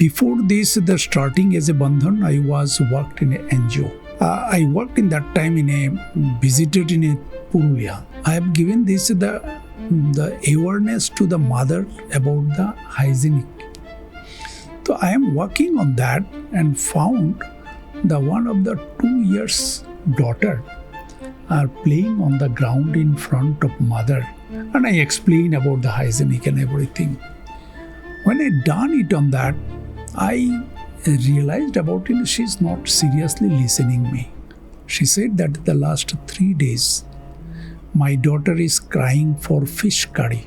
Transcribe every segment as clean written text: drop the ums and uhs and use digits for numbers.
Before this, the starting as a Bandhan, I was worked in an NGO. I worked in that time visited in a Purulia. I have given this the awareness to the mother about the hygienic. So I am working on that and found the one of the 2 years daughter are playing on the ground in front of mother, and I explain about the hygienic and everything. When I done it on that, I realized about it, she's not seriously listening me. She said that the last 3 days, my daughter is crying for fish curry.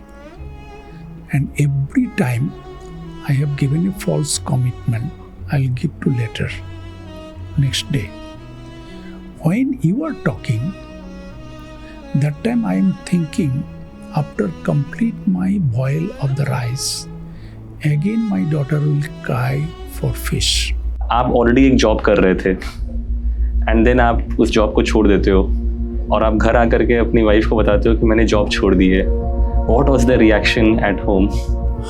And every time I have given a false commitment, I'll give to later, next day. When you are talking, that time I am thinking, after complete my boil of the rice, again my daughter will cry for fish. आप already एक job कर रहे थे and then आप उस job को छोड़ देते हो और आप घर आकर के अपनी वाइफ को बताते हो कि मैंने जॉब छोड़ दी है. What was the reaction at home?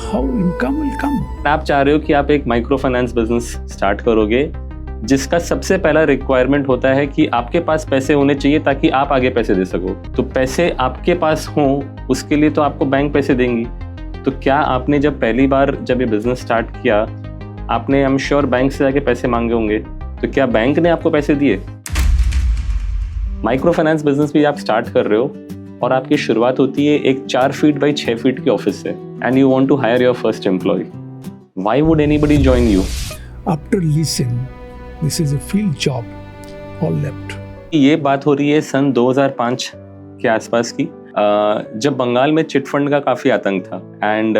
How income will come? आप चाह रहे हो कि आप एक माइक्रो फाइनेंस बिजनेस स्टार्ट करोगे जिसका सबसे पहला रिक्वायरमेंट होता है कि आपके पास पैसे होने चाहिए ताकि आप आगे पैसे दे सको. तो पैसे आपके पास हों उसके लिए तो आपको बैंक पैसे देंगी. तो क्या आपने जब पहली बार जब ये बिजनेस स्टार्ट किया आपने आई एम श्योर बैंक से जाके पैसे मांगे होंगे, तो क्या बैंक ने आपको पैसे दिए? माइक्रो फाइनेंस बिजनेस भी आप स्टार्ट कर रहे हो और आपकी शुरुआत होती है एक 4 फीट बाई 6 फीट के ऑफिस से and you want to hire your first employee. Why would anybody join you? After listen, this is a field job, all left. ये बात हो रही है सन 2005 के आसपास की, जब बंगाल में चिट फंड का काफ़ी आतंक था एंड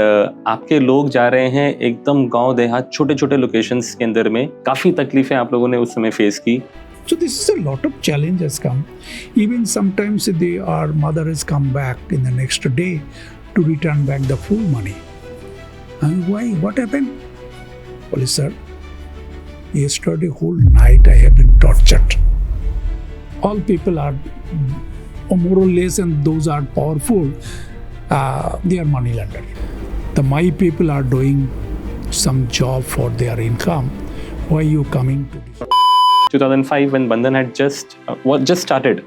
आपके लोग जा रहे हैं एकदम गांव देहात छोटे छोटे लोकेशंस के अंदर में. काफ़ी तकलीफें आप लोगों ने उस समय फेस की. So this is a lot of challenges come. Even sometimes our mother has come back in the next day to return back the full money. And why? What happened? Well, sir, yesterday whole night I have been tortured. All people are more or less, and those are powerful, they are money lender. My people are doing some job for their income. Why you coming to this? 2005 when Bandhan had just started,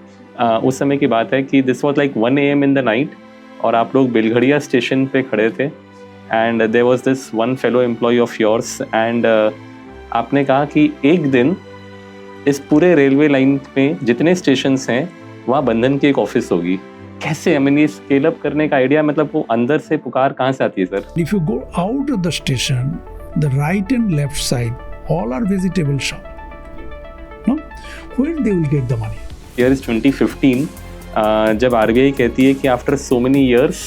उस समय की बात है कि this was like 1 AM in the night और आप लोग Belgharia station पे खड़े थे and there was this one fellow employee of yours and आपने कहा कि एक दिन इस पूरे रेलवे लाइन में जितने स्टेशंस हैं वहाँ बंधन की एक ऑफिस होगी. कैसे? I mean, ये स्केल अप करने का आइडिया, मतलब वो अंदर से पुकार कहाँ से आती है sir? If you go out of the station, the right and left side, all are vegetable shop. No? Where they will get the money? Here is 2015, जब RBI कहती है कि after so many years,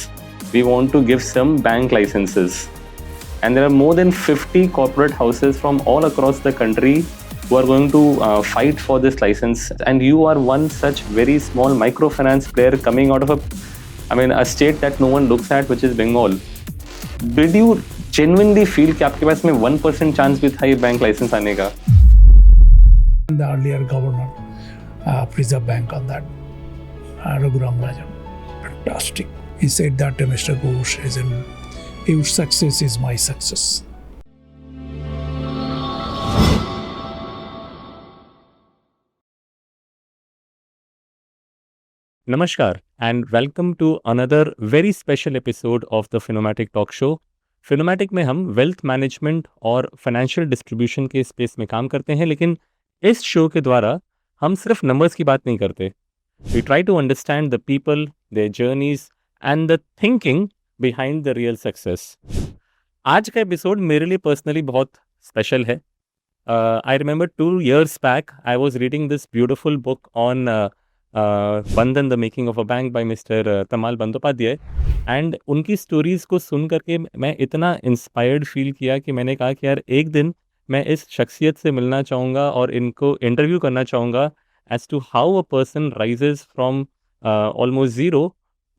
we want to give some bank licenses. And there are more than 50 corporate houses from all across the country who are going to fight for this license, and you are one such very small microfinance player coming out of a state that no one looks at, which is Bengal. Did you genuinely feel कि आपके पास में 1% chance भी था ये bank licence आने का? The earlier governor, Reserve Bank on that, Raghuram Rajan, fantastic. He said that Mr. Ghosh your success is my success. Namaskar and welcome to another very special episode of the Finomatic Talk Show. Finomatic में हम wealth management और financial distribution के space में काम करते हैं, लेकिन इस शो के द्वारा हम सिर्फ नंबर्स की बात नहीं करते. We try to understand the people, their journeys and the thinking behind the real success. आज का एपिसोड मेरे लिए पर्सनली बहुत स्पेशल है. I remember 2 years back I was reading this beautiful book on Bandhan the making of a bank by mister Tamal Bandyopadhyay, and उनकी stories को सुन करके मैं इतना इंस्पायर्ड फील किया कि मैंने कहा कि यार एक दिन मैं इस शख्सियत से मिलना चाहूँगा और इनको इंटरव्यू करना चाहूँगा as to how a person rises from almost zero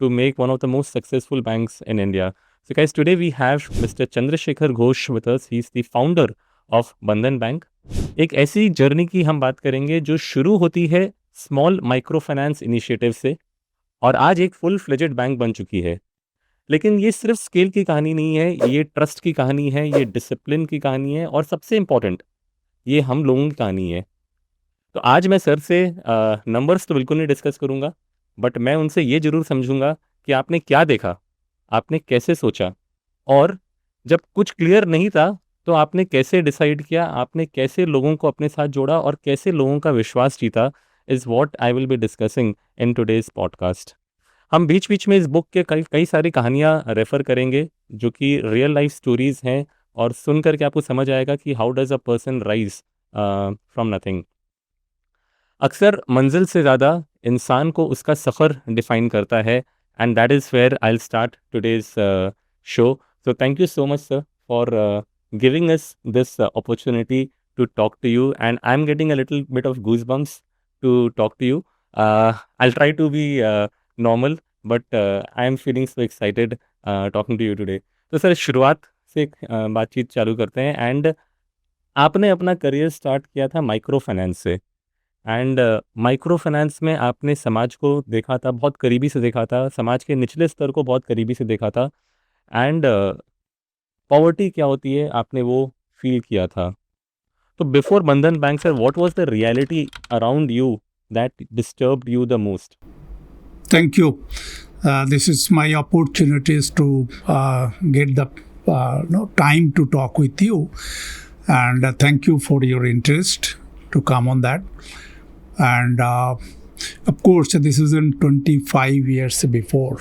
to make one of the most successful banks in India. So guys, today we have Mr. Chandra Shekhar Ghosh with us. He is the founder of Bandhan Bank. एक ऐसी journey की हम बात करेंगे जो शुरू होती है स्मॉल माइक्रो फाइनेंस इनिशिएटिव से और आज एक फुल फ्लेजेड बैंक बन चुकी है. लेकिन ये सिर्फ स्केल की कहानी नहीं है, ये ट्रस्ट की कहानी है, ये डिसिप्लिन की कहानी है और सबसे इम्पोर्टेंट ये हम लोगों की कहानी है। तो आज मैं सर से नंबर्स तो बिल्कुल नहीं डिस्कस करूँगा, बट मैं उनसे ये ज़रूर समझूंगा कि आपने क्या देखा, आपने कैसे सोचा, और जब कुछ क्लियर नहीं था तो आपने कैसे डिसाइड किया, आपने कैसे लोगों को अपने साथ जोड़ा और कैसे लोगों का विश्वास जीता, is what I will be discussing in today's podcast. हम बीच बीच में इस बुक के कई कई सारी कहानियाँ रेफ़र करेंगे जो कि रियल लाइफ स्टोरीज़ हैं, और सुन करके आपको समझ आएगा कि how does a person rise from nothing. अक्सर मंजिल से ज़्यादा इंसान को उसका सफ़र डिफ़ाइन करता है, and that is where I will start today's show. So thank you so much sir for giving us this opportunity to talk to you, and I'm getting a little bit of goosebumps to talk to you. I'll try to be normal, but I am feeling so excited talking to you today. तो sir शुरुआत से बातचीत चालू करते हैं, and आपने अपना career start किया था माइक्रो फाइनेंस से, एंड माइक्रो फाइनेंस में आपने समाज को देखा था, बहुत करीबी से देखा था, समाज के निचले स्तर को बहुत करीबी से देखा था, एंड पॉवर्टी क्या होती है आपने वो फील किया था। तो बिफोर बंधन bank sir, what was the reality around you that disturbed you the most? Thank you. This is my opportunities to get the time to talk with you, and thank you for your interest to come on that. And of course, this is in 25 years before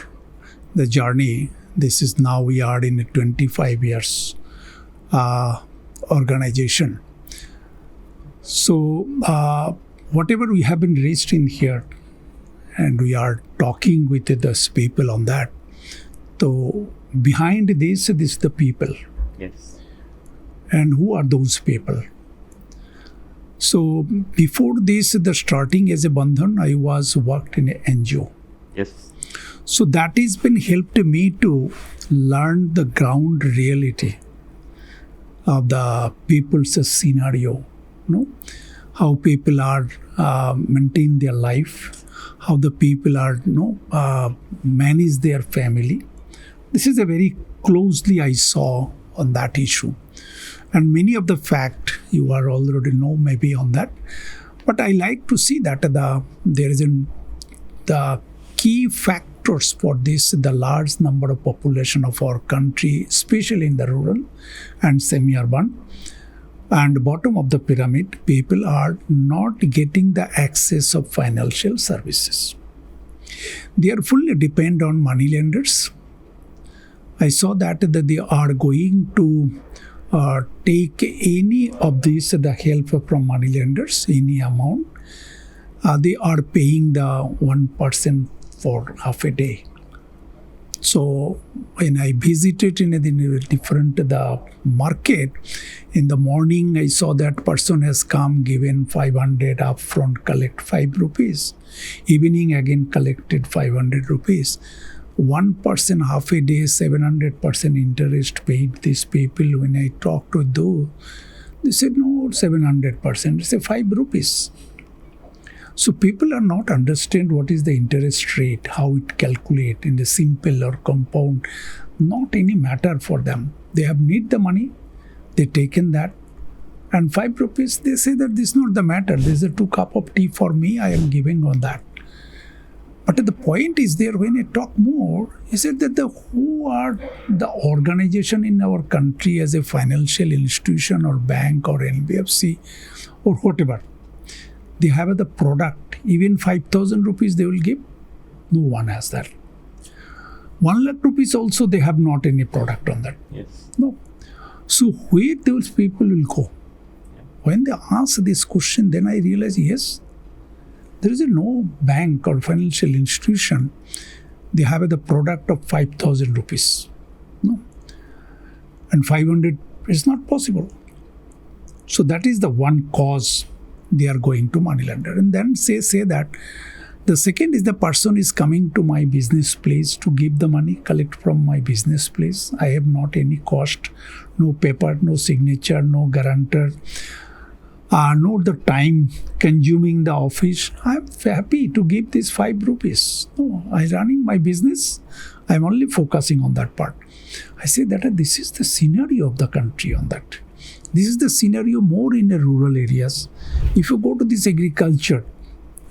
the journey. This is now we are in a 25 years organization. So whatever we have been reached in here, and we are talking with those people on that. So behind this is the people. Yes. And who are those people? So before this, the starting as a Bandhan, I was worked in an NGO. Yes. So that has been helped me to learn the ground reality of the people's scenario. How people are maintain their life, how the people are manage their family. This is a very closely I saw on that issue, and many of the fact you are already know maybe on that, but I like to see that there is the key factors for this, the large number of population of our country, especially in the rural and semi-urban and bottom of the pyramid, people are not getting the access of financial services. They are fully dependent on money lenders. I saw that they are going to take any of this, the help from money lenders, any amount. They are paying the 1% for half a day. So when I visited in a different the market, in the morning I saw that person has come, given 500 upfront, collect 5 rupees. Evening again collected 500 rupees. 1% half a day, 700% interest paid these people. When I talked with those, they said no, 700%. They say 5 rupees. So people are not understand what is the interest rate, how it calculate in the simple or compound. Not any matter for them. They have need the money. They taken that. And 5 rupees, they say that this is not the matter. This is a 2 cup of tea for me. I am giving on that. But the point is there, when I talk more, he said that who are the organization in our country as a financial institution or bank or NBFC or whatever. They have the product, even 5,000 rupees they will give. No one has that. 1 lakh rupees also they have not any product on that. Yes. No. So where those people will go? When they ask this question, then I realize, yes, there is no bank or financial institution. They have the product of 5,000 rupees. No. And 500 is not possible. So that is the one cause they are going to money lender. And then say that the second is the person is coming to my business place to give the money, collect from my business place. I have not any cost, no paper, no signature, no guarantor, no the time consuming the office. I am happy to give this 5 rupees. No, I running my business. I'm only focusing on that part. I say that this is the scenario of the country on that. This is the scenario more in the rural areas. If you go to this agriculture,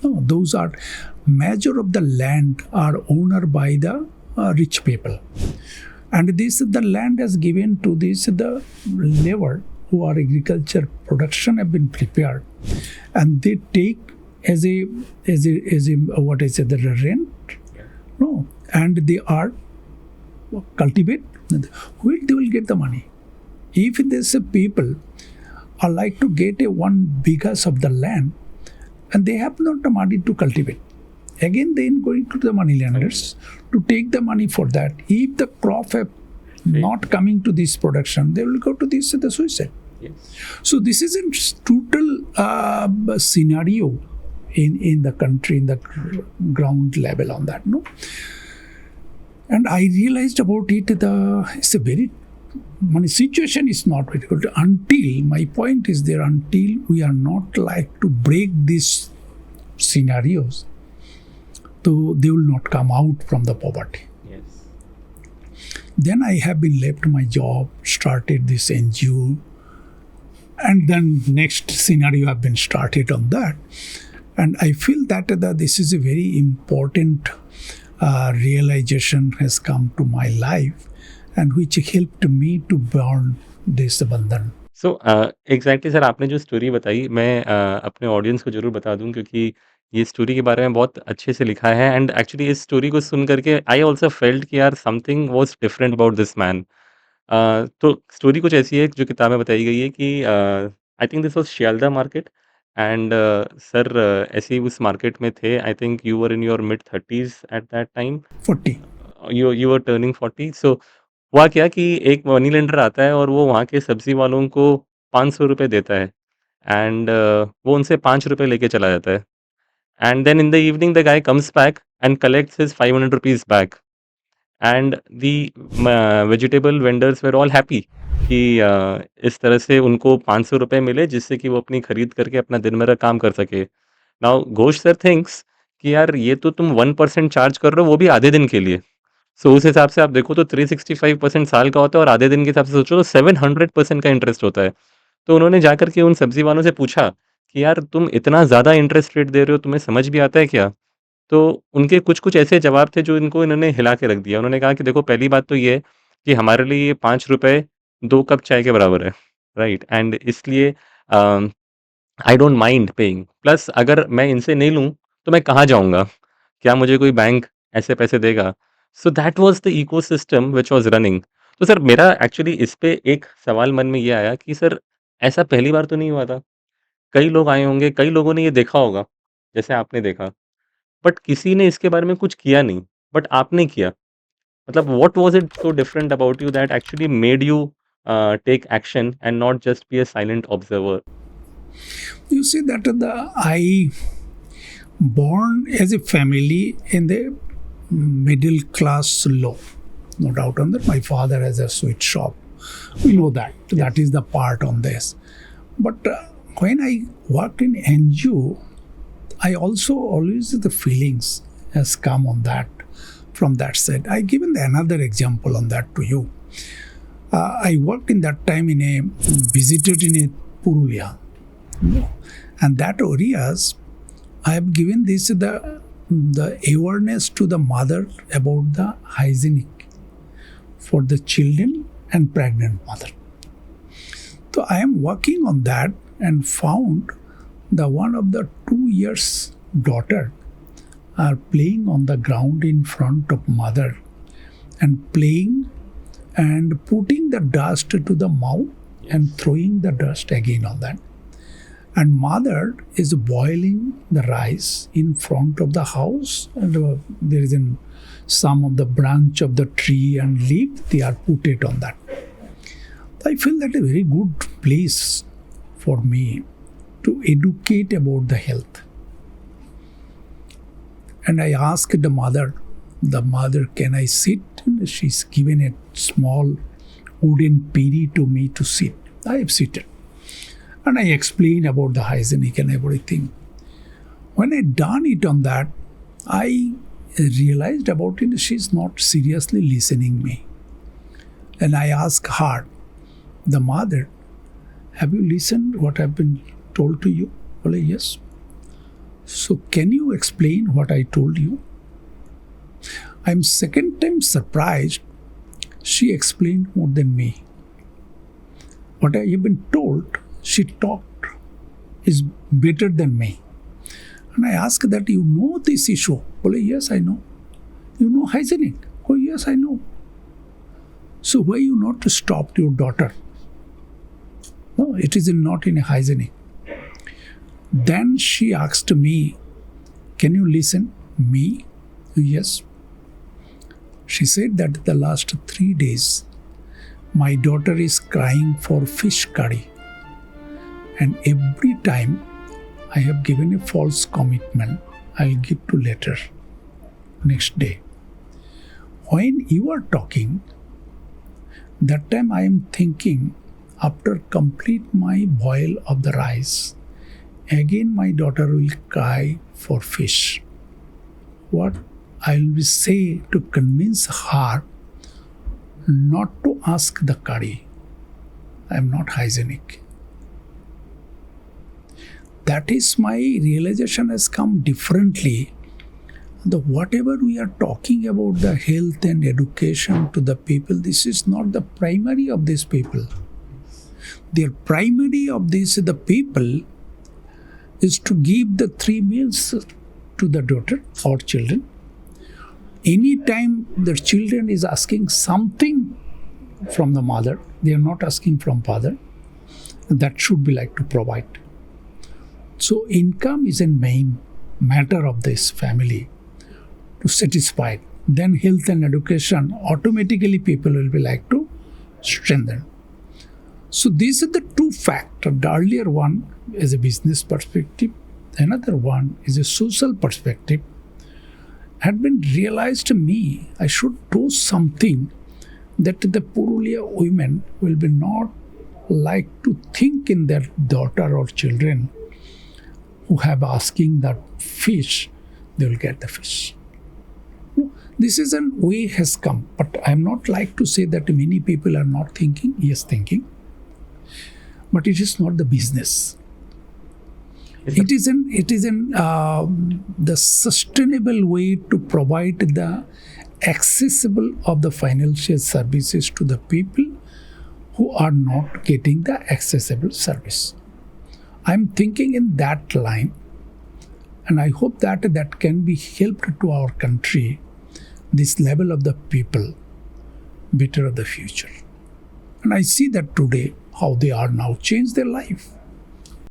those are major of the land are owned by the rich people. And this the land is given to this the labor who are agriculture production have been prepared, and they take as a what I said the rent, no, and they are cultivate. Where they will get the money? If there's a people are like to get a 1 bighas of the land, and they have not the money to cultivate. Again, then going to the money lenders to take the money for that. If the crop have not coming to this production, they will go to this the suicide. Yes. So this is a total scenario in the country, in the ground level on that, no. And I realized about it. It's a very situation is not very good until my point is there. Until we are not like to break these scenarios, so they will not come out from the poverty. Yes. Then I have been left my job, started this NGO, and then next scenario have been started on that. And I feel that this is a very important realization has come to my life, and which helped me to burn this Bandhan. So exactly sir, आपने जो story बताई मैं अपने audience को ज़रूर बता दूं, क्योंकि ये स्टोरी के बारे में बहुत अच्छे से लिखा है। एंड एक्चुअली इस स्टोरी को सुन करके आई ऑल्सो फेल्ट कि यार something was different about this man. तो स्टोरी कुछ ऐसी है जो किताब में बताई गई है कि आई think this was Sealdah market. And sir ऐसे ही उस मार्केट में थे। I think you were in your mid 30s eight that time. 40. You were turning 40। सो हुआ क्या कि एक मनी लेंडर आता है और वो वहाँ के सब्जी वालों को 500 रुपये देता है। एंड वो उनसे 5 रुपये लेके चला जाता है। And then in the evening the guy comes back and collects his 500 rupees back. And the vegetable vendors were all happy कि इस तरह से उनको 500 रुपये मिले, जिससे कि वो अपनी खरीद करके अपना दिन भर का काम कर सके। नाउ घोष सर थिंक्स कि यार ये तो तुम 1% चार्ज कर रहे हो, वो भी आधे दिन के लिए। सो उस हिसाब से आप देखो तो 365% साल का होता है, और आधे दिन के हिसाब से सोचो तो 700% का इंटरेस्ट होता है। तो उन्होंने जाकर के उन सब्जी वालों से पूछा कि यार तुम इतना ज़्यादा इंटरेस्ट रेट दे रहे हो, तुम्हें समझ भी आता है क्या? तो उनके कुछ ऐसे जवाब थे जो इनको इन्होंने हिला के रख दिया। उन्होंने कहा कि देखो, पहली बात तो ये है कि हमारे लिए ये 5 रुपये 2 कप चाय के बराबर है, राइट? एंड इसलिए I don't mind paying. Plus अगर मैं इनसे नहीं लूँ तो मैं कहाँ जाऊँगा? क्या मुझे कोई बैंक ऐसे पैसे देगा? So that was the ecosystem which was running. तो सर मेरा एक्चुअली इस पे एक सवाल मन में ये आया कि सर ऐसा पहली बार तो नहीं हुआ था। कई लोग आए होंगे, कई लोगों ने ये देखा होगा, जैसे आपने देखा, बट किसी ने इसके बारे में कुछ किया नहीं, बट आपने किया। मतलब what was it so different about you that actually made you take action and not just be a silent observer? You see that I born as a family in the middle class low, no doubt on that. My father has a sweet shop. We know that. That is the part on this. But when I worked in NGO, I also always the feelings has come on that from that side. I given another example on that to you. I worked in that time in a visited in a Purulia, and that areas I have given this the awareness to the mother about the hygienic for the children and pregnant mother. So I am working on that and found the one of the 2 years daughter are playing on the ground in front of mother and playing and putting the dust to the mouth and throwing the dust again on that. And mother is boiling the rice in front of the house, and there is some of the branch of the tree and leaf, they are put it on that. I feel that a very good place for me to educate about the health. And I asked the mother, can I sit? And she's given a small wooden piri to me to sit. I have seated. And I explain about the hygienic and everything. When I done it on that, I realized about it, she's not seriously listening me. And I asked her, the mother, have you listened what I've been told to you? Well, yes. So can you explain what I told you? I'm second time surprised. She explained more than me. What I have been told, she talked, is better than me. And I asked that, you know this issue? Well, yes, I know. You know hygienic? Oh, yes, I know. So why you not stopped your daughter? No, it is not in a hygienic. Then she asked me, can you listen? Me? Yes. She said that the last 3 days, my daughter is crying for fish curry. And every time I have given a false commitment, I'll give to later, next day. When you are talking, that time I am thinking, after complete my boil of the rice, again my daughter will cry for fish. What I will say to convince her not to ask the curry. I am not hygienic. That is my realization has come differently. Whatever we are talking about the health and education to the people, this is not the primary of these people. Their primary of the people is to give the 3 meals to the daughter or children. Anytime the children is asking something from the mother, they are not asking from father, that should be like to provide. So income is a main matter of this family to satisfy. Then health and education, automatically people will be like to strengthen. So these are the 2 factors. The earlier one is a business perspective, another one is a social perspective. Had been realized to me, I should do something that the Purulia women will be not like to think in their daughter or children who have asking that fish, they will get the fish. No, this is a way has come, but I am not like to say that many people are not thinking. Yes, thinking, but it is not the business. It is the sustainable way to provide the accessible of the financial services to the people who are not getting the accessible service. I'm thinking in that line, and I hope that can be helped to our country, this level of the people, better of the future. And I see that today, how they are now changed their life.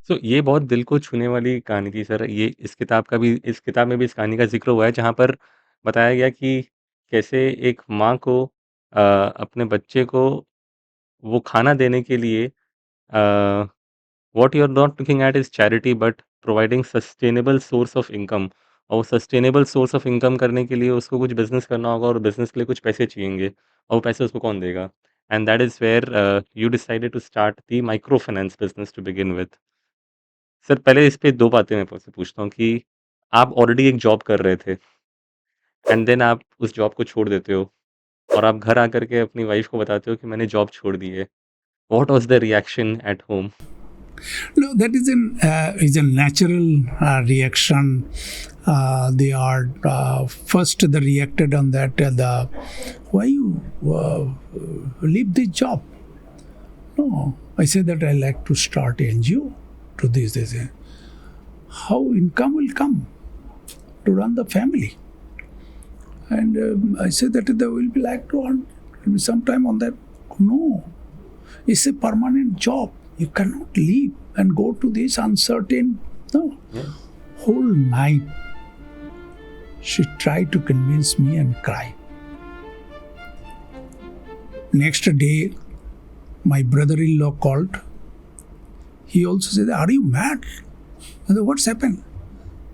सो ये बहुत दिल को छूने वाली कहानी थी sir. ये इस किताब में भी इस कहानी का ज़िक्र हुआ है, जहाँ पर बताया गया कि कैसे एक माँ को अपने बच्चे को वो खाना देने के लिए what you are not looking at is charity but providing sustainable source of income. और वो सस्टेनेबल सोर्स ऑफ इनकम करने के लिए उसको कुछ बिज़नेस करना होगा और बिज़नेस के लिए कुछ पैसे चाहिएँगे, और वो पैसे उसको कौन देगा? And that is where you decided to start the micro finance business to begin with. Sir पहले इस पे 2 बातें मैं आपसे पूछता हूँ कि आप ऑलरेडी एक जॉब कर रहे थे एंड देन आप उस जॉब को छोड़ देते हो और आप घर आकर के अपनी वाइफ को बताते हो कि मैंने जॉब छोड़ दी है। What was the reaction at home? No, that is a natural reaction. They are first they reacted on that. Why you leave the job? No, I said that I like to start NGO to this. They say, how income will come to run the family? And I said that they will be like to earn sometime on that. No, it's a permanent job. You cannot leave and go to this uncertain. No. Yeah. Whole night she tried to convince me and cry. Next day, my brother-in-law called. He also said, are you mad? I said, what's happened?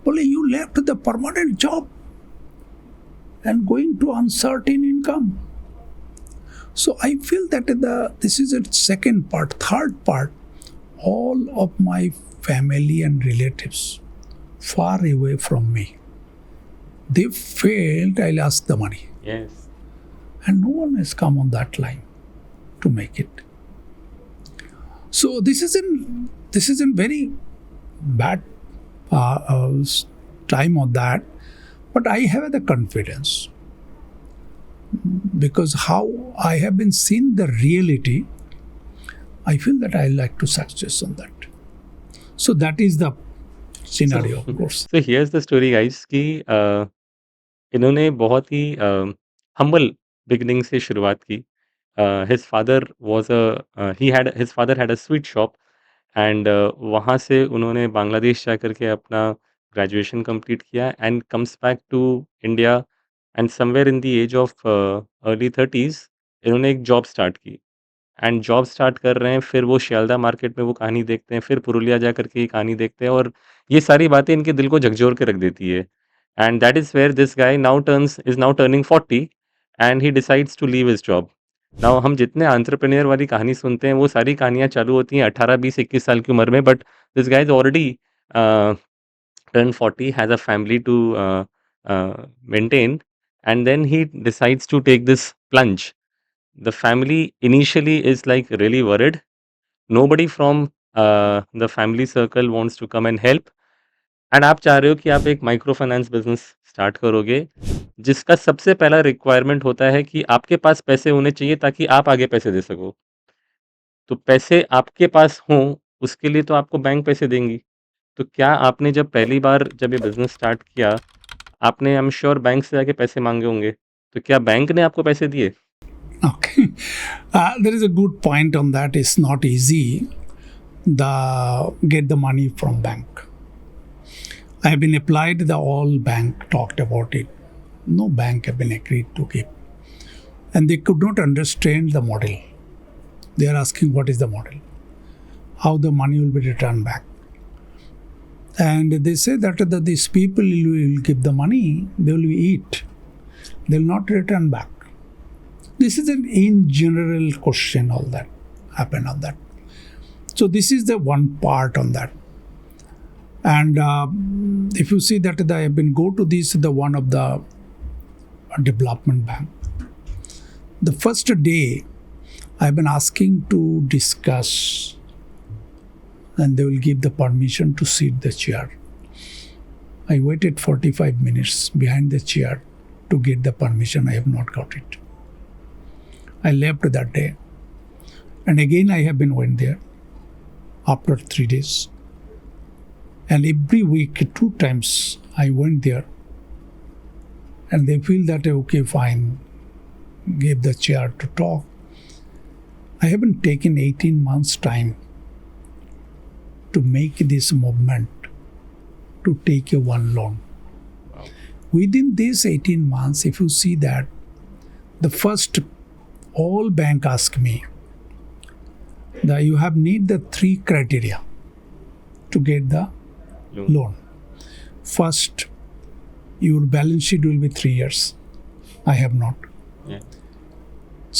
Well, you left the permanent job and going to uncertain income. So I feel that this is a second part. Third part, all of my family and relatives far away from me. they failed, I'll ask the money. Yes. And no one has come on that line to make it. So this isn't very bad time on that, but I have the confidence because how I have been seen the reality, I feel that I like to success on that. So that is the scenario, of course. So here's the story guys कि इन्होंने बहुत ही humble beginning से शुरुआत की. His father was his father had a sweet shop and वहाँ से उन्होंने बांग्लादेश जा कर के अपना ग्रेजुएशन कंप्लीट किया and comes back to India and somewhere in the age of early 30s इन्होंने एक जॉब स्टार्ट की एंड जॉब स्टार्ट कर रहे हैं, फिर वो शियालदह मार्केट में वो कहानी देखते हैं, फिर पुरुलिया जा कर के ये कहानी देखते हैं और ये सारी बातें इनके दिल को झकझोर के रख देती है. And that is where this guy now turning 40 and he decides to leave his job. Now हम जितने एंटरप्रेन्योर वाली कहानी सुनते हैं, वो सारी कहानियाँ चालू होती हैं 18, 20, 21 साल की उम्र में, but this guy is already turned 40, has a family to maintain, and then he decides to take this plunge. The family initially is like really worried. Nobody from the family circle wants to come and help. And आप चाह रहे हो कि आप एक micro finance business start करोगे जिसका सबसे पहला रिक्वायरमेंट होता है कि आपके पास पैसे होने चाहिए ताकि आप आगे पैसे दे सको. तो पैसे आपके पास हों उसके लिए तो आपको बैंक पैसे देंगी. तो क्या आपने जब पहली बार जब ये बिजनेस स्टार्ट किया आपने आई एम श्योर बैंक से जाके पैसे मांगे होंगे, तो क्या बैंक ने आपको पैसे दिए? Okay, there is a good point on that. It's not easy get the money from bank. I have been applied. The all bank talked about it. No bank have been agreed to give, and they could not understand the model. They are asking what is the model, how the money will be returned back, and they say that these people will give the money, they will eat, they will not return back. This is an in general question, all that happen on that. So this is the one part on that. And if you see that I have been go to this, the one of the development bank. The first day I have been asking to discuss and they will give the permission to sit the chair. I waited 45 minutes behind the chair to get the permission. I have not got it. I left that day. And again I have been went there after 3 days. And every week, 2 times, I went there. And they feel that, okay, fine, gave the chair to talk. I haven't taken 18 months' time to make this movement, to take a one loan. Wow. Within these 18 months, if you see that, the first, all bank ask me that you have need the 3 criteria to get the loan. First, your balance sheet will be 3 years. I have not. Yeah.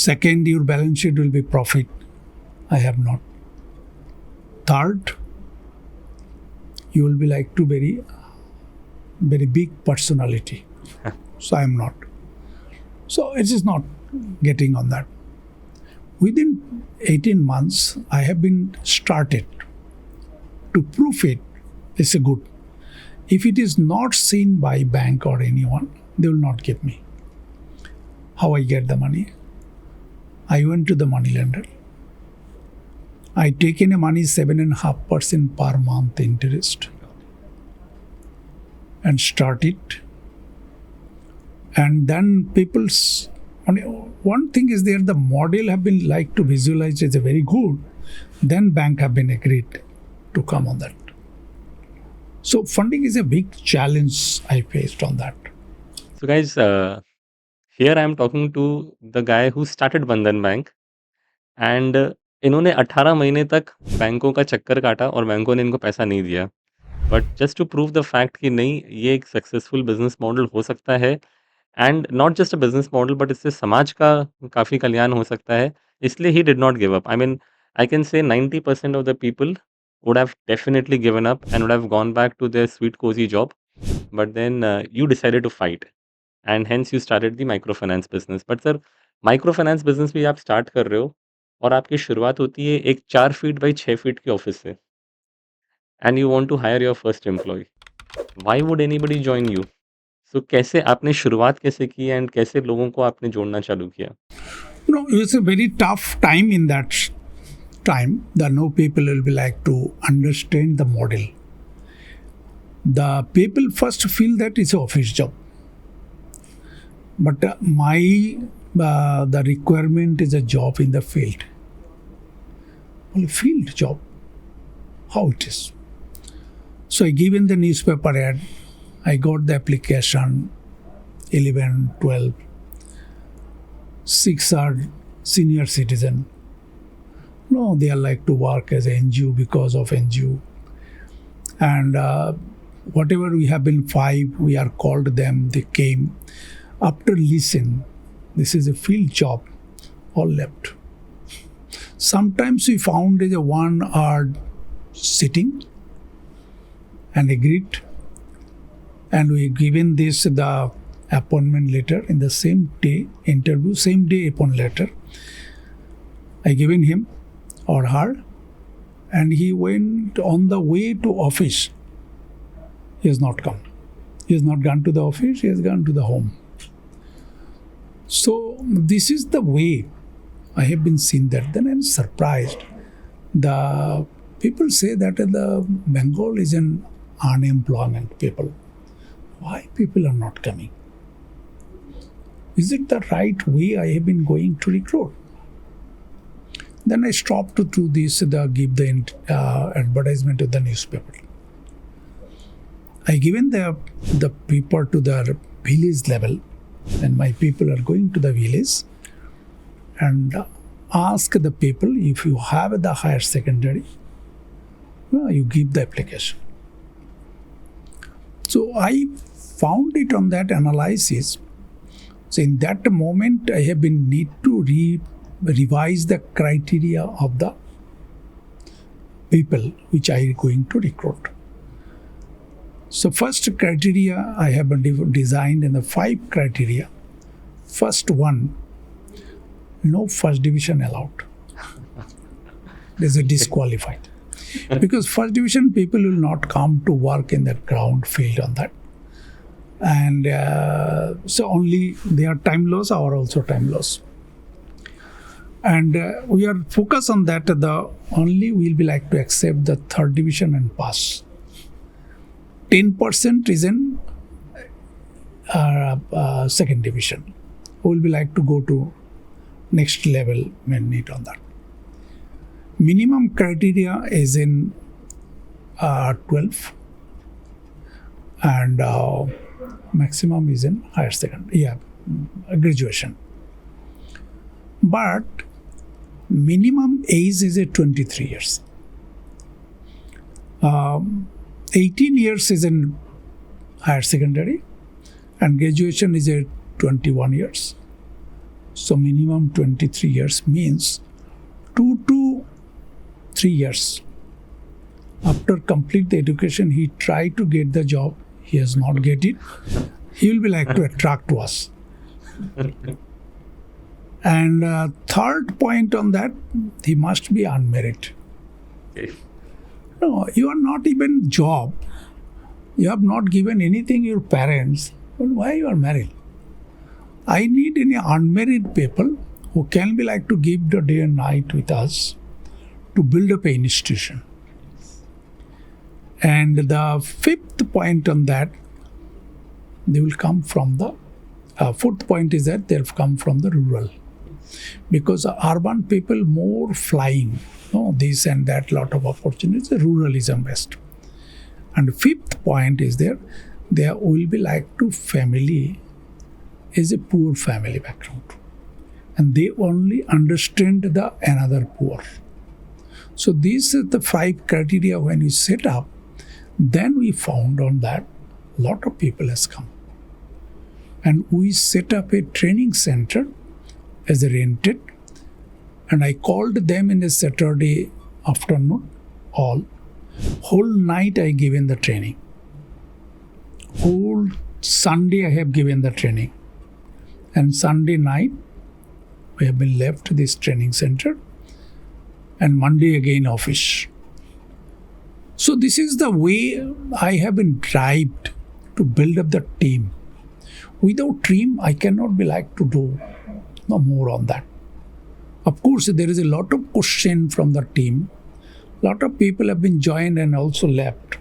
Second, your balance sheet will be profit. I have not. Third, you will be like to very, very big personality. So I am not. So it is not getting on that. Within 18 months, I have been started to prove it. It's a good. If it is not seen by bank or anyone, they will not give me. How I get the money? I went to the money lender. I take in a money 7.5% per month interest and start it. And then people's one thing is there, the model have been like to visualize as a very good. Then bank have been agreed to come on that. So funding is a big challenge I faced on that. So guys, here I am talking to the guy who started Bandhan Bank and इन्होंने 18 महीने तक बैंकों का चक्कर काटा और बैंकों ने इनको पैसा नहीं दिया. But just to prove the fact कि नहीं ये एक सक्सेसफुल बिजनेस मॉडल हो सकता है and not just a business model but इससे समाज का काफ़ी कल्याण हो सकता है, इसलिए he did not give up. I mean I can say 90% of the people would have definitely given up and would have gone back to their sweet cozy job. but then you decided to fight, and hence you started the microfinance business. But sir, microfinance business भी आप start कर रहे हो, और आपकी शुरुआत होती है एक 4 फीट बाई 6 फीट के ऑफिस से, and you want to hire your first employee. Why would anybody join you? So कैसे आपने शुरुआत कैसे की, and कैसे लोगों को आपने जोड़ना चालू किया? No, it's a very tough time in that time. The no people will be like to understand the model. The people first feel that it's an office job. But the requirement is a job in the field. Well, field job. How it is? So I given the newspaper ad. I got the application, 11, 12. 6 are senior citizen. No, they are like to work as an NGO because of NGO. And whatever we have been 5, we are called them, they came. After listen, this is a field job, all left. Sometimes we found is a 1 hour sitting and agreed. And we given this the appointment letter in the same day, interview, same day appointment letter. I given him or her, and he went on the way to office. He has not come. He has not gone to the office, he has gone to the home. So this is the way I have been seen that. Then I'm surprised. The people say that the Bengal is an unemployment people. Why people are not coming? Is it the right way I have been going to recruit? Then I stopped to do this, give the advertisement to the newspaper. I given the paper to the village level, and my people are going to the village and ask the people if you have the higher secondary, you give the application. So I found it on that analysis. So in that moment, I have been need to revise the criteria of the people which I am going to recruit. So first criteria I have designed in the 5 criteria. First one, no first division allowed. There's a disqualified. Because first division people will not come to work in the ground field on that. And so only their time loss, our also time loss. And we are focused on that. The only we'll be like to accept the third division and pass. 10% is in second division. We'll be like to go to next level when need on that. Minimum criteria is in 12 and maximum is in higher secondary, graduation. But minimum age is at 23 years. 18 years is in higher secondary and graduation is at 21 years. So minimum 23 years means 2 to 3 years. After complete the education, he tried to get the job. He has not get it. He will be like to attract to us. And third point on that, he must be unmarried. Okay. No, you are not even job. You have not given anything your parents. Well, why you are married? I need any unmarried people who can be like to give the day and night with us to build up an institution. And the 5th point on that, they will come from the 4th point is that they have come from the rural. Because urban people more flying, this and that, lot of opportunities, ruralism best. And 5th point is there will be like to family is a poor family background. And they only understand the another poor. So these are the 5 criteria when we set up. Then we found on that lot of people has come. And we set up a training center as a rented. And I called them in a Saturday afternoon, whole night I given the training. whole Sunday I have given the training, and Sunday night we have been left this training center, and Monday again office. So this is the way I have been drived to build up the team. Without team, I cannot be like to do no more on that. Of course, there is a lot of question from the team. Lot of people have been joined and also left.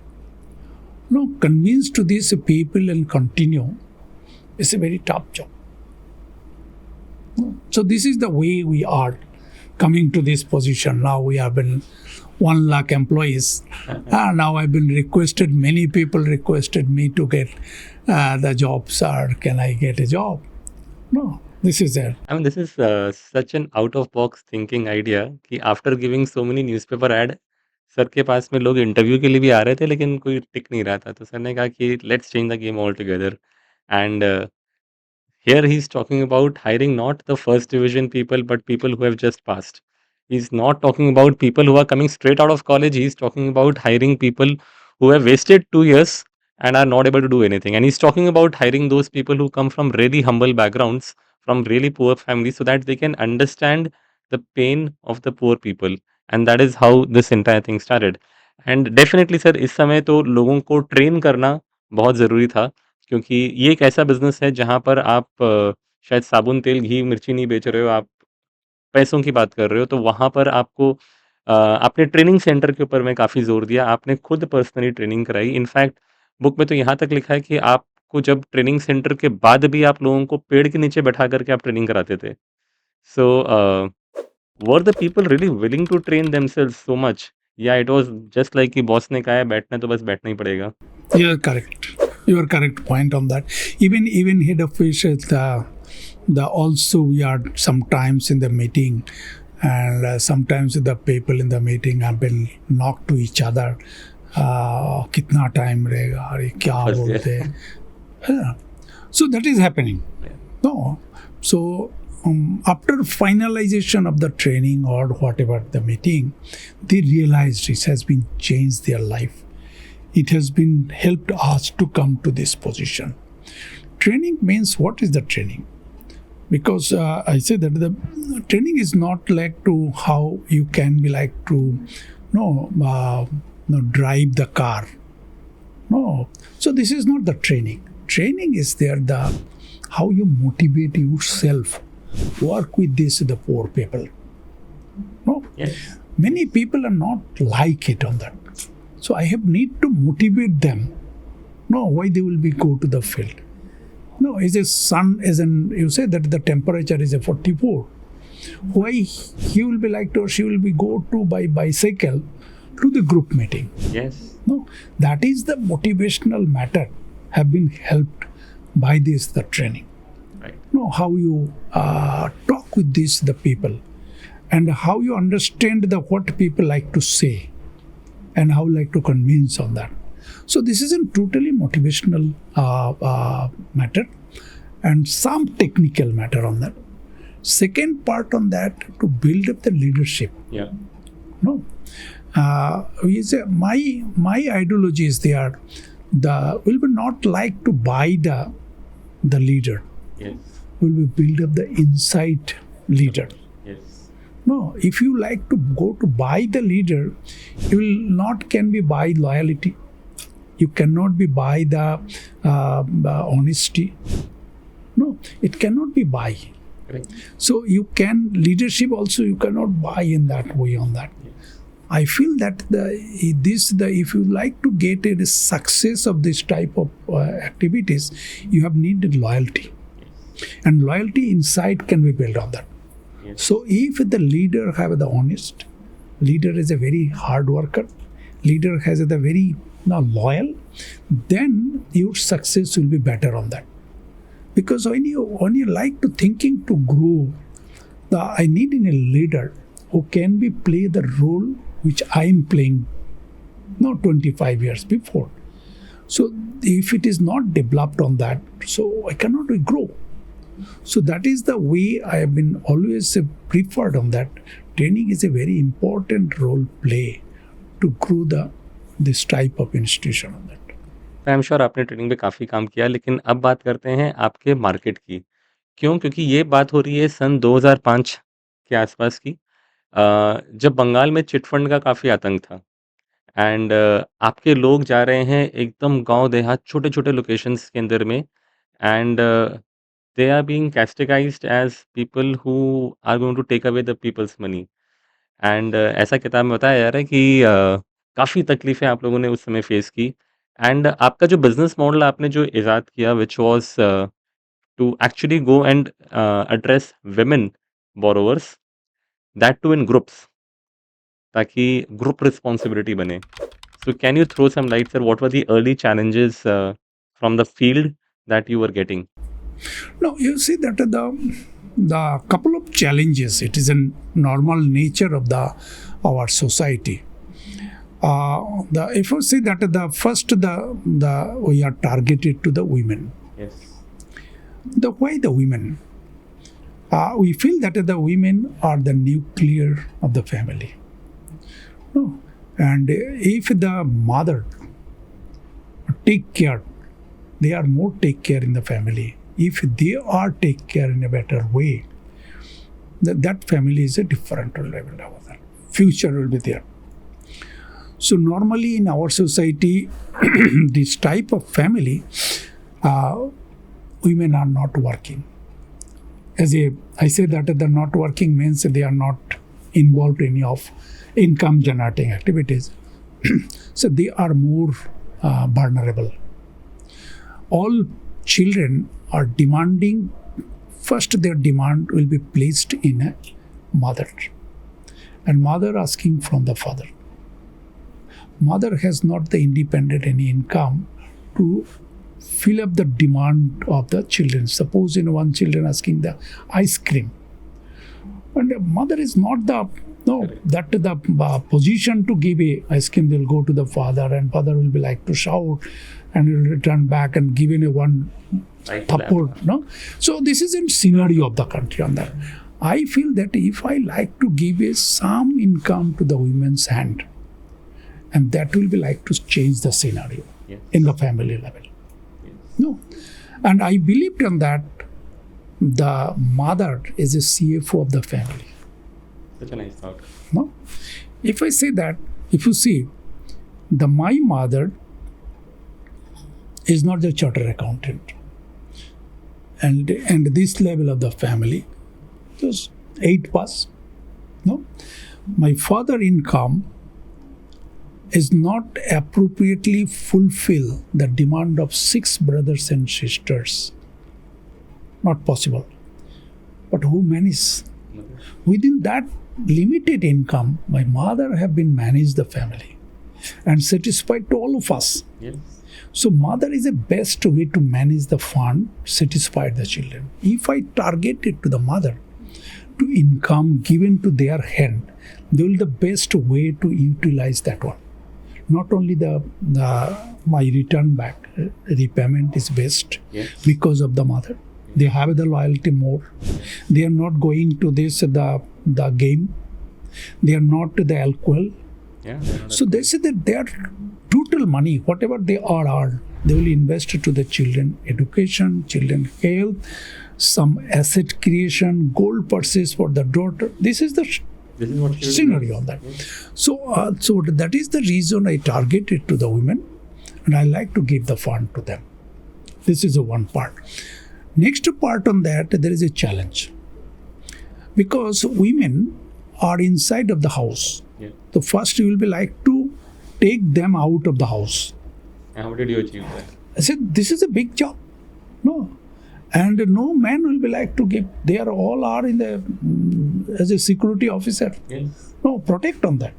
No, convince to these people and continue is a very tough job. So this is the way we are coming to this position. Now we have been 1 lakh employees. Now I've been requested, many people requested me to get the job, sir, can I get a job? No, this is it. I mean, this is such an out of box thinking idea कि after giving so many newspaper ad, sir के पास में लोग interview के लिए भी आ रहे थे लेकिन कोई टिक नहीं रहा था तो सर ने कहा कि let's change the game all together and here he's talking about hiring not the first division people, but people who have just passed. He's not talking about people who are coming straight out of college. He's talking about hiring people who have wasted 2 years and are not able to do anything. And he's talking about hiring those people who come from really humble backgrounds, from really poor families, so that they can understand the pain of the poor people. And that is how this entire thing started. And definitely, sir, इस समय तो लोगों को train करना बहुत ज़रूरी था क्योंकि ये एक ऐसा बिज़नेस है जहाँ पर आप शायद साबुन, तेल, घी, मिर्ची नहीं बेच रहे हो, आप पैसों की बात कर रहे हो, तो वहाँ पर आपको आपने ट्रेनिंग सेंटर के ऊपर में काफ़ी ज़ोर दिया, आपने खुद पर्सनली ट्रेनिंग कराई। इनफैक्ट बुक में तो यहाँ तक लिखा है कि आपको जब ट्रेनिंग सेंटर के बाद भी आप लोगों को पेड़ के नीचे बैठा करके आप ट्रेनिंग कराते थे। So were the people really willing to train themselves so much या इट वाज़ जस्ट लाइक कि बॉस ने कहा है बैठना है तो बस बैठना ही पड़ेगा? You are correct. You are correct point on that. Even head office, the also we are sometimes in the meeting, and sometimes the people in the meeting have been knocked to each other. कितना time रहेगा? अरे क्या बोलते हैं? Yeah. So that is happening. No. So after finalization of the training or whatever the meeting, they realized it has been changed their life. It has been helped us to come to this position. Training means, what is the training? Because I say that the training is not like to how you can be like to drive the car. No. So this is not the training. Training is there the how you motivate yourself, work with the poor people. No. Yes. Many people are not like it on that. So I have need to motivate them. No, why they will be go to the field? No, is a sun as in you say that the temperature is a 44. Why he will be like to or she will be go to by bicycle to the group meeting? Yes. No, that is the motivational matter have been helped by this the training. Right. No, how you talk with the people, and how you understand the what people like to say. And how like to convince on that. So this is a totally motivational matter and some technical matter on that. Second part on that, to build up the leadership. Yeah. No, we say my ideology is there. Will be not like to buy the leader. Yes. Will be build up the inside leader. Yes. No, if you like to go to buy the leader, you will not can be buy loyalty. You cannot be buy the honesty. No, it cannot be buy. Correct. So you can leadership also you cannot buy in that way on that. Yes. I feel that if you like to get a success of this type of activities, you have needed loyalty, and loyalty inside can be built on that. Yes. So if the leader have the honest, leader is a very hard worker, leader has the very loyal, then your success will be better on that. Because when you like to thinking to grow, I need in a leader who can be play the role which I am playing 25 years before. So if it is not developed on that, so I cannot grow. So that is the way I have been always preferred on that. Training is a very important role play to grow this type of institution on that. I am sure आपने training पे काफ़ी काम किया, लेकिन अब बात करते हैं आपके मार्केट की। क्यों? क्योंकि ये बात हो रही है सन 2005 के आसपास की, जब बंगाल में चिट फंड का काफ़ी आतंक था एंड आपके लोग जा रहे हैं एकदम गाँव देहात छोटे-छोटे लोकेशंस के अंदर में and they are being categorized as people who are going to take away the people's money and ऐसा किताब में बताया जा रहा है कि काफ़ी तकलीफ़ें आप लोगों ने उस समय फेस की एंड आपका जो बिज़नेस मॉडल आपने जो इज़ाद किया which was to actually go and address women borrowers that too in groups ताकि ग्रुप रिस्पॉन्सिबिलिटी बने। So can you throw some light sir what were the early challenges from the field that you were getting? No, you see that the couple of challenges. It is a normal nature of our society. If you see that the first we are targeted to the women. Yes. Why the women? We feel that the women are the nuclear of the family. No, and if the mother take care, they are more take care in the family. If they are take care in a better way, that family is a different level over there. Future will be there. So normally in our society, this type of family, women are not working. I say that the not working means they are not involved in any of income generating activities. So they are more vulnerable. All children are demanding, first their demand will be placed in a mother, and mother asking from the father. Mother has not the independent any income to fill up the demand of the children. Suppose one children asking the ice cream, and the mother is not the position to give a ice cream. They'll go to the father, and father will be like to shout, and will return back and give in a one support. No, so this is a scenario of the country on that. I feel that if I like to give some income to the women's hand, and that will be like to change the scenario. Yes. In the family level. Yes. No, and I believed in that. The mother is a CFO of the family. Such a nice thought. No, if I say that, if you see, my mother is not the chartered accountant, and this level of the family was 8 plus. No, my father income is not appropriately fulfill the demand of 6 brothers and sisters. Not possible. But who manages? Within that limited income, my mother have been managed the family and satisfied to all of us. Yes. So mother is the best way to manage the fund, satisfy the children. If I target it to the mother, to income given to their hand, they will the best way to utilize that one. Not only my return back, repayment is best. Yes. Because of the mother. They have the loyalty more. They are not going to this the game. They are not to the alcohol. Yeah. So they say that their total money, whatever they are, they will invest to the children education, children health, some asset creation, gold purchase for the daughter. This is what scenario on that. Yes. So that is the reason I targeted to the women, and I like to give the fund to them. This is the one part. Next part on that, there is a challenge. Because women are inside of the house. Yeah. So first you will be like to take them out of the house. And how did you achieve that? I said, this is a big job. No. And no man will be like to give. They are all in the, as a security officer. Yes. No, protect on that.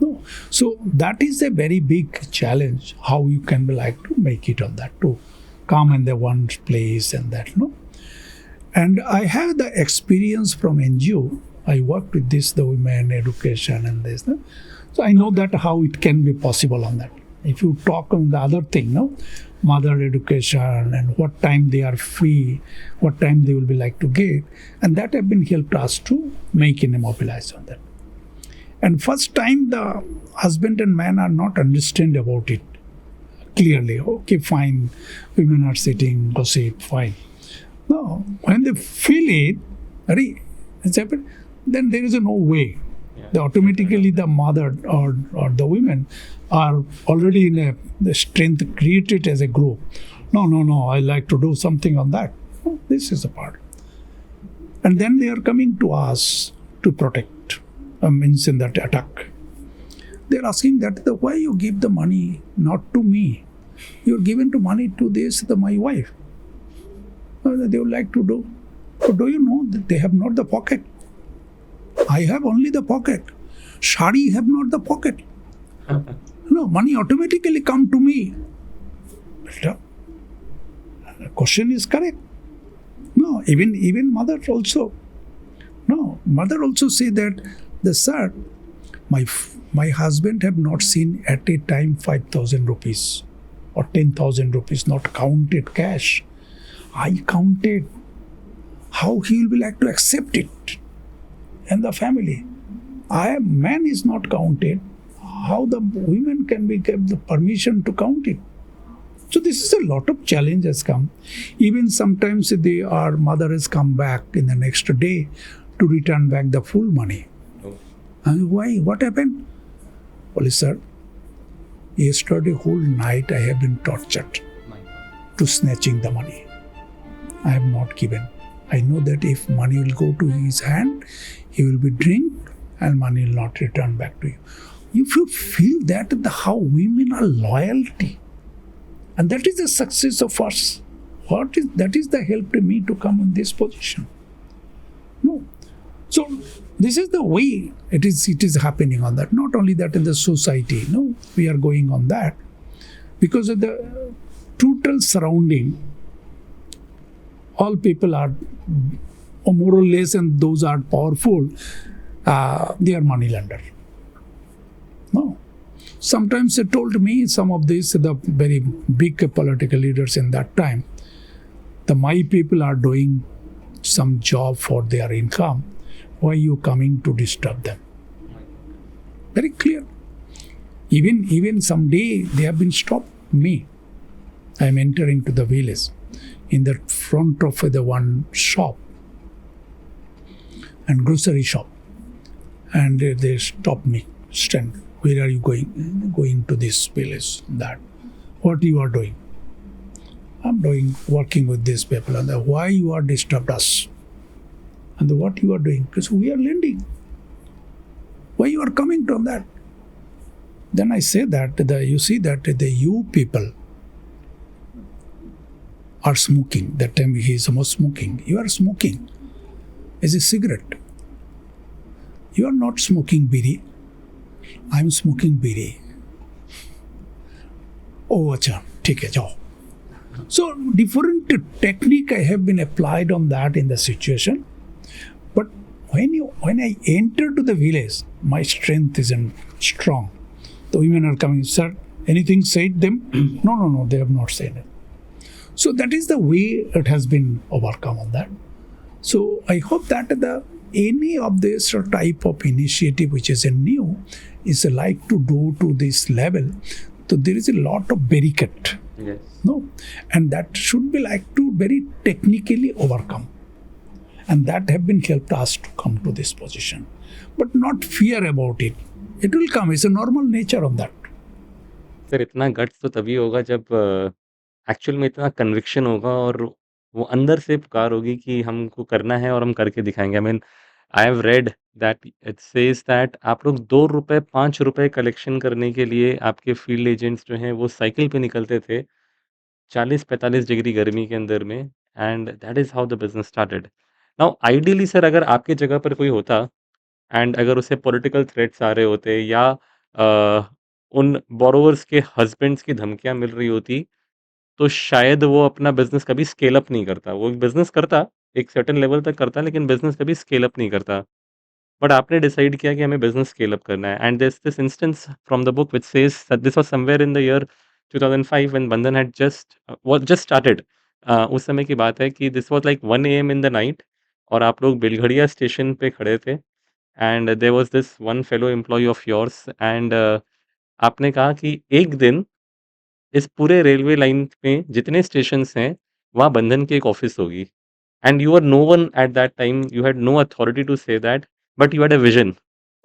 No. So that is a very big challenge, how you can be like to make it on that too. Come in the one place and that, no. And I have the experience from NGO. I worked with the women education and this, no? So I know that how it can be possible on that. If you talk on the other thing, no, mother education and what time they are free, what time they will be like to get, and that have been helped us to make and mobilize on that. And first time the husband and man are not understand about it. clearly. Okay, fine. Women are sitting, gossip, fine. No, when they feel it, it's happened, then there is no way. The automatically the mother or the women are already in the strength created as a group. No, I like to do something on that. No, this is a part. And then they are coming to us to protect, means in that attack. They are asking that why you give the money not to me? You are given to money to my wife. They would like to do. But do you know that they have not the pocket? I have only the pocket. Shari have not the pocket. No, money automatically come to me. But, the question is correct. No, even mother also. No, mother also say that the sir, my husband have not seen at a time 5,000 rupees or 10,000 rupees, not counted cash. I counted. How he will be like to accept it? And the family. Man is not counted. How the women can be given the permission to count it? So this is a lot of challenges come. Even sometimes mother has come back in the next day to return back the full money. And why? What happened? Well, sir, yesterday whole night I have been tortured to snatching the money. I have not given. I know that if money will go to his hand, he will be drink and money will not return back to you. If you feel that how women are loyalty, and that is the success of us. That is the help to me to come in this position. No. So this is the way it is happening on that. Not only that in the society, no, we are going on that. Because of the total surrounding, all people are more or less, and those are powerful, they are money lender. No. Sometimes they told me, some of these, the very big political leaders in that time, my people are doing some job for their income. Why are you coming to disturb them? Very clear. Even someday they have been stopped me. I am entering to the village. In the front of the one shop and grocery shop, and they stop me. Stand. Where are you going? Going to this village. That. What you are doing? I'm working with these people. And why you are disturbed us? And what you are doing? Because we are lending. Why you are coming to that? Then I say that you see that you people are smoking. That time he is almost smoking. You are smoking. It's a cigarette. You are not smoking bidi. I am smoking bidi. Oh, acha, ठीक है, जाओ. So different technique I have been applied on that in the situation. But when I enter to the village, my strength isn't strong. The women are coming, sir, anything said them? No, they have not said it. So that is the way it has been overcome on that. So I hope that any of this type of initiative which is a new is like to do to this level. So there is a lot of barricade. Yes. No, and that should be like to very technically overcome. And that have been helped us to come to this position. But not fear about it. It will come. It's a normal nature of that. Sir इतना guts तो तभी होगा जब actual में इतना conviction होगा और वो अंदर से पुकार होगी कि हमको करना है और हम करके दिखाएंगे. I mean I have read that it says that आप लोग 2 रुपए 5 रुपए कलेक्शन करने के लिए आपके फील्ड एजेंट्स जो हैं वो साइकिल पे निकलते थे 40-45 डिग्री गर्मी के अंदर में and that is how the business started. Now ideally sir अगर आपकी जगह पर कोई होता एंड अगर उसे पॉलिटिकल थ्रेट्स आ रहे होते या उन बोरोवर्स के हस्बैंड्स की धमकियाँ मिल रही होती, तो शायद वो अपना बिज़नेस कभी स्केल अप नहीं करता. वो बिज़नेस करता, एक सर्टेन लेवल तक करता लेकिन बिज़नेस कभी स्केल अप नहीं करता. बट आपने डिसाइड किया कि हमें बिज़नेस स्केल अप करना है and there is this instance from the book which says that this was somewhere in the year 2005 when Bandhan had just started. उस समय की बात है कि this was like 1 AM in the night और आप लोग बेलघड़िया स्टेशन पे खड़े थे and there was this one fellow employee of yours and आपने कहा कि एक दिन इस पूरे रेलवे लाइन में जितने स्टेशंस हैं, वहाँ बंधन की एक ऑफ़िस होगी। And you are no one at that time, you had no authority to say that, but you had a vision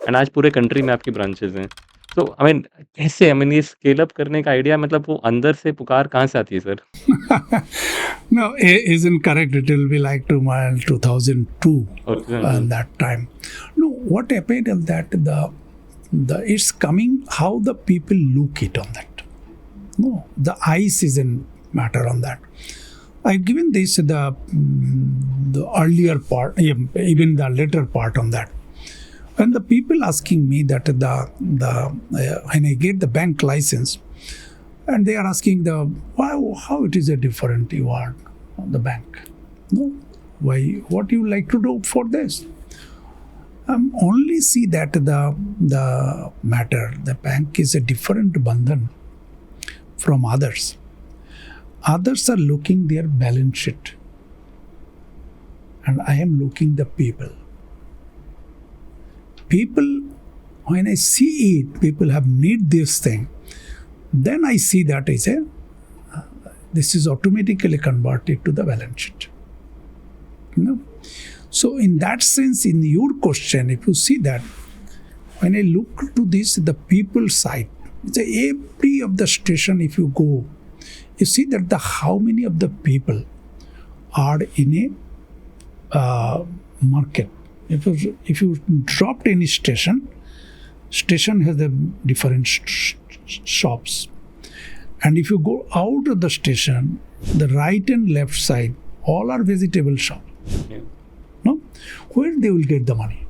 and आज पूरे कंट्री में आपकी ब्रांचेज़ हैं। सो आई मीन कैसे ये स्केल अप करने का आइडिया मतलब वो अंदर से पुकार कहाँ से आती है sir? No, isn't correct. It will be like 2002 okay. that time. No, what happened is that the it's coming how the people look it on that. No, the eyes isn't matter on that. I've given this the earlier part, even the later part on that. And the people asking me that when I get the bank license, and they are asking how it is a different you are on the bank. No, why? What you like to do for this? Only see that the matter. The bank is a different bandhan from others. Others are looking their balance sheet, and I am looking the people. People, when I see it, people have need this thing. Then I see that this is automatically converted to the balance sheet. You know? So in that sense, in your question, if you see that, when I look to this, the people side, every of the station, if you go, you see that how many of the people are in a market. If you dropped any station has the different shops, and if you go out of the station, the right and left side all are vegetable shop. Yeah. No, where they will get the money?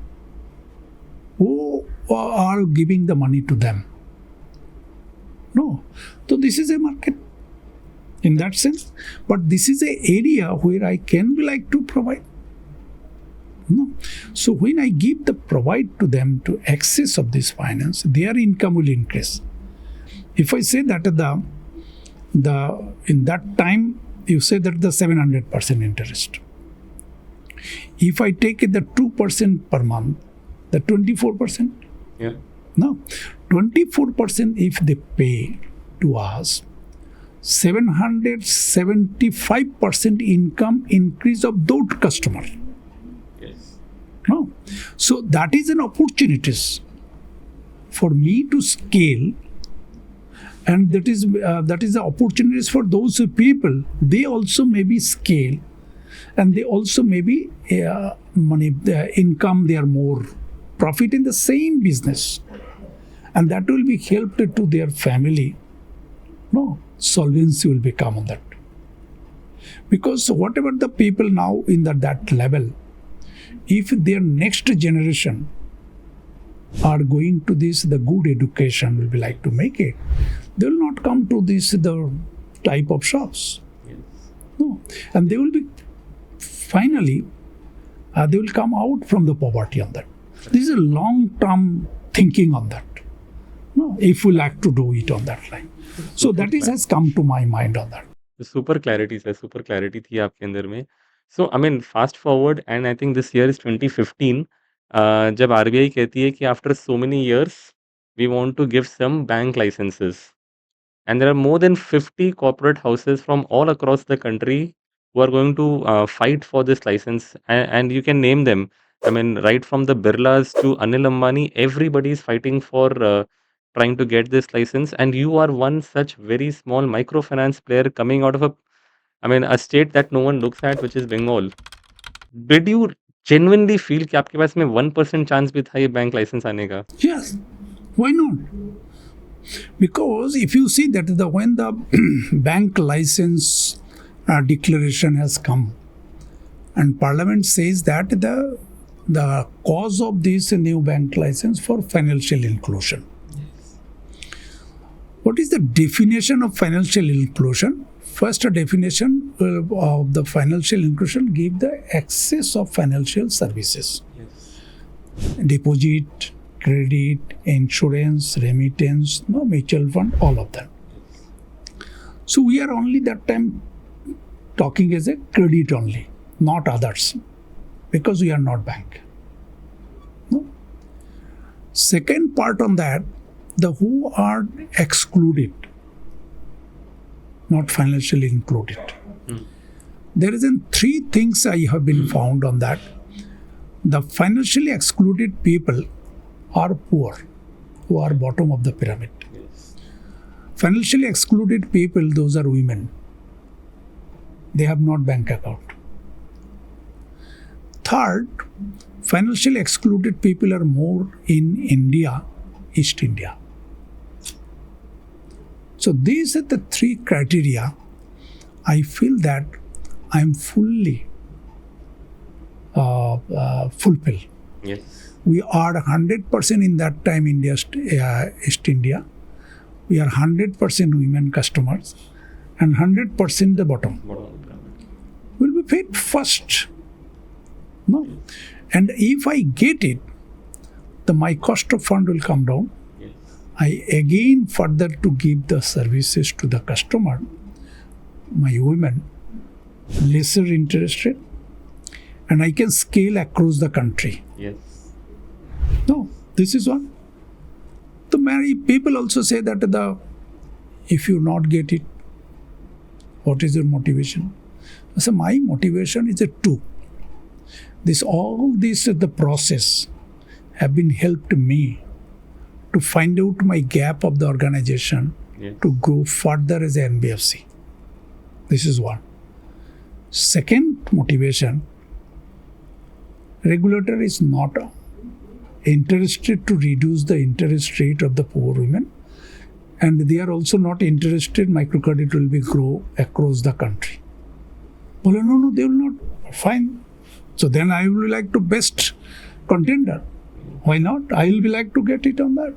Who are giving the money to them? No, so this is a market in that sense, but this is a area where I can be like to provide. No. So when I give the provide to them to access of this finance, their income will increase. If I say that the in that time you say that the 700% interest. If I take it the 2% per month, the 24%. Yeah. No, 24% if they pay to us, 775% income increase of those customers. No. So that is an opportunity for me to scale, and that is the opportunities for those people. They also maybe scale, and they also maybe money, income, they are more profit in the same business, and that will be helped to their family. No, solvency will become on that, because whatever the people now in that level, if their next generation are going to this, the good education will be like to make it, they will not come to the type of shops. Yes. No, and they will be finally they will come out from the poverty on that. This is a long-term thinking on that. No, if we like to do it on that line, so that has come to my mind on that. Super clarity sir, super clarity थी आपके अंदर में। So I mean fast forward and I think this year is 2015 जब RBI कहती है कि after so many years we want to give some bank licences and there are more than 50 corporate houses from all across the country who are going to fight for this licence and you can name them. I mean, right from the Birlas to Anil Ambani, everybody is fighting for trying to get this license, and you are one such very small microfinance player coming out of a state that no one looks at, which is Bengal. Did you genuinely feel कि आपके पास में 1% chance भी था ये bank licence आने का? Yes, why not? Because if you see that when the bank license declaration has come, and Parliament says that the cause of this new bank license for financial inclusion. Yes. What is the definition of financial inclusion? First definition of the financial inclusion give the access of financial services. Yes. Deposit, credit, insurance, remittance, mutual fund, all of them. So we are only that time talking as a credit only, not others, because we are not bank. No. Second part on that, the who are excluded. not financially included. There is three things I have been found on that. The financially excluded people are poor, who are bottom of the pyramid. Financially excluded people, those are women. They have not bank account. Third, financially excluded people are more in India, East India. So these are the three criteria. I feel that I'm fully fulfilled. Yes. We are 100% in that time India, East India. We are 100% women customers and 100% the bottom. Will be paid first. No. And if I get it, my cost of fund will come down. Yes. I again further to give the services to the customer, my women, lesser interest rate, and I can scale across the country. Yes. No, this is one. The many people also say that if you not get it, what is your motivation? So my motivation is two. All this the process have been helped me to find out my gap of the organization. Yes. To grow further as an NBFC. This is one. Second motivation, regulator is not interested to reduce the interest rate of the poor women, and they are also not interested microcredit will be grow across the country. Well, no, they will not. Fine. So then I will like to best contender. Why not? I will be like to get it on that.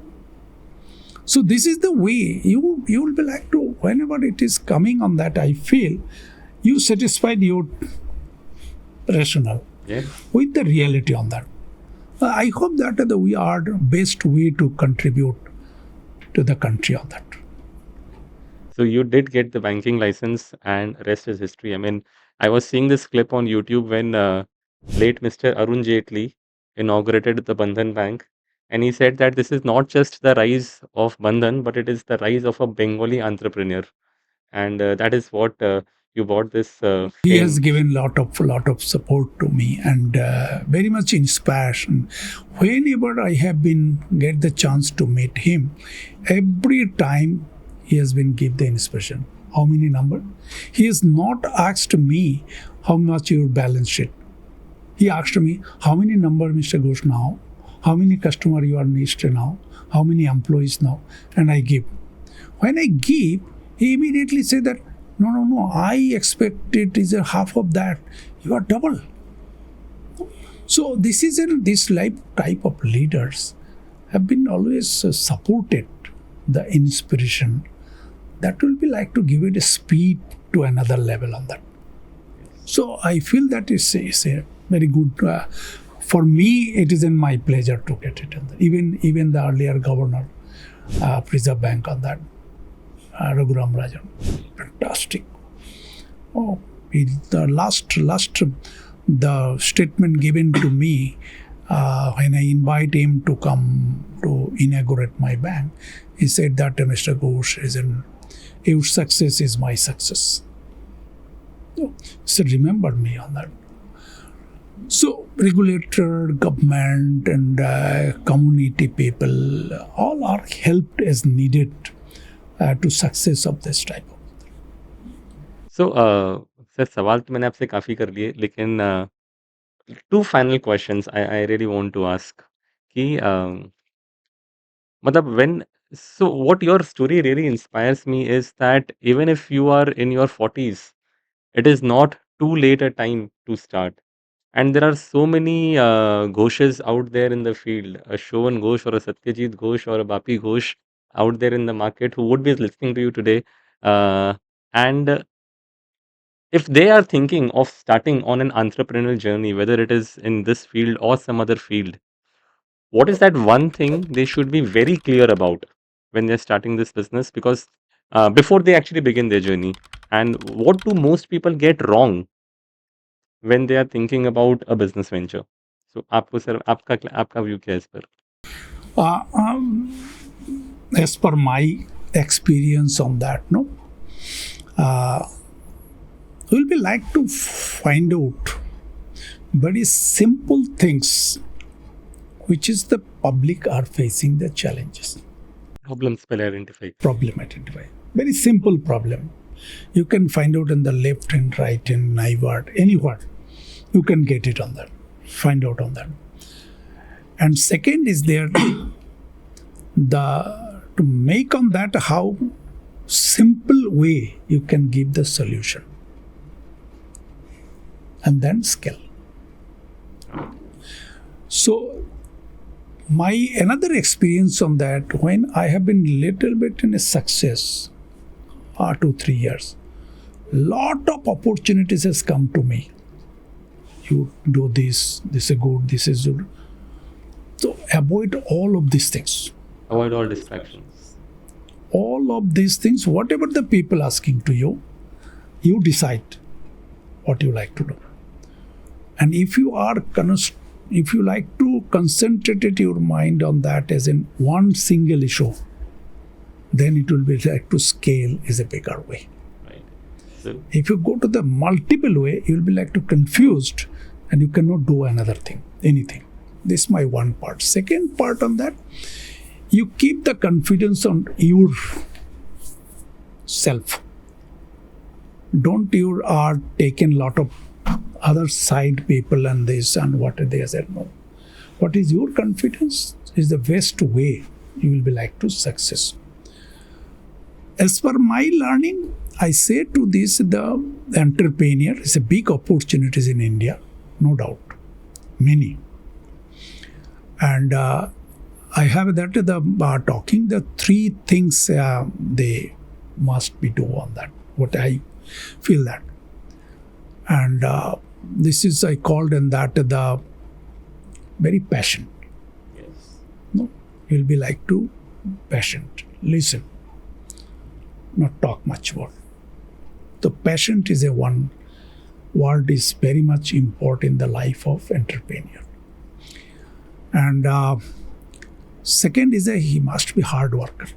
So this is the way you will be like to, whenever it is coming on that, I feel you satisfied your rationale. Yes. With the reality on that. I hope that we are the best way to contribute to the country on that. So you did get the banking license, and rest is history. I mean, I was seeing this clip on YouTube when late Mr. Arun Jaitley inaugurated the Bandhan Bank, and he said that this is not just the rise of Bandhan, but it is the rise of a Bengali entrepreneur, and that is what you bought this He has fame. given lot of support to me and very much inspiration. Whenever I have been get the chance to meet him, every time he has been give the inspiration. How many number? He has not asked me how much your balance sheet. He asked me how many number, Mr. Ghosh, now, how many customer you are next now, how many employees now, and I give. When I give, he immediately said that no, I expect it is a half of that. You are double. So this is this type of leaders have been always supported the inspiration that will be like to give it a speed to another level on that. So I feel that is a very good. For me, it is in my pleasure to get it. Even the earlier governor, Reserve Bank on that, Raghuram Rajan, fantastic. Oh, the last the statement given to me when I invite him to come to inaugurate my bank, he said that Mr. Ghosh your success is my success. So remember me on that. So regulator, government, and community people all are helped as needed to success of this type of. So sir सवाल तो मैंने आपसे काफ़ी कर लिए, लेकिन two final questions I really want to ask कि मतलब so what your story really inspires me is that even if you are in your 40s, it is not too late a time to start. And there are so many Ghoshes out there in the field, a Shovan Ghosh or a Satyajit Ghosh or a Bapi Ghosh out there in the market who would be listening to you today. And if they are thinking of starting on an entrepreneurial journey, whether it is in this field or some other field, what is that one thing they should be very clear about when they're starting this business? Because before they actually begin their journey, and what do most people get wrong when they are thinking about a business venture? So, आपको sir आपका view क्या है इस पर? As per my experience on that, no, Uh, we'll be like to find out very simple things which is the public are facing the challenges. Problems पहले identify. Problem identify. Very simple problem. You can find out in the left and right and neighbor, anywhere. You can get it on that. Find out on that. And second is there the to make on that how simple way you can give the solution. And then scale. So my another experience on that when I have been little bit in a success 2-3 years, lot of opportunities has come to me. You do this is good, this is good. So avoid all of these things. Avoid all distractions. All of these things, whatever the people asking to you, you decide what you like to do. And if you like to concentrate your mind on that as in one single issue, then it will be like to scale is a bigger way. Right. So If you go to the multiple way, you will be like to confused and you cannot do another thing, anything. This is my one part. Second part on that, you keep the confidence on your self. Don't you are taking lot of other side people and this and what they said. No. What is your confidence is the best way you will be like to success. As per my learning, I say to this the entrepreneur is a big opportunities in India, no doubt, many. And I have that the talking the three things they must be do on that. What I feel that, and this is I called in that the very passion. yes. No, you'll be like to patient, listen, not talk much word. The patient is a one word is very much important in the life of entrepreneur. And second is he must be hard worker.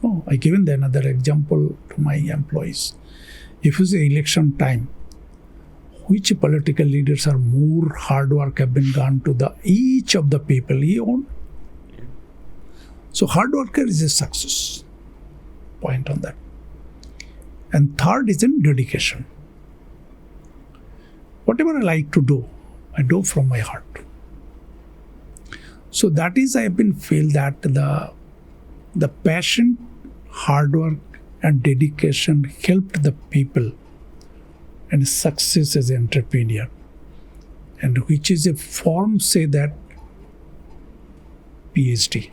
Oh, I given another example to my employees. If it's election time, which political leaders are more hard work have been gone to the each of the people he own. So hard worker is a success point on that. And third is in dedication. Whatever I like to do, I do from my heart. So that is I have been feel that the passion, hard work and dedication helped the people and success as an entrepreneur. And which is a form say that PhD.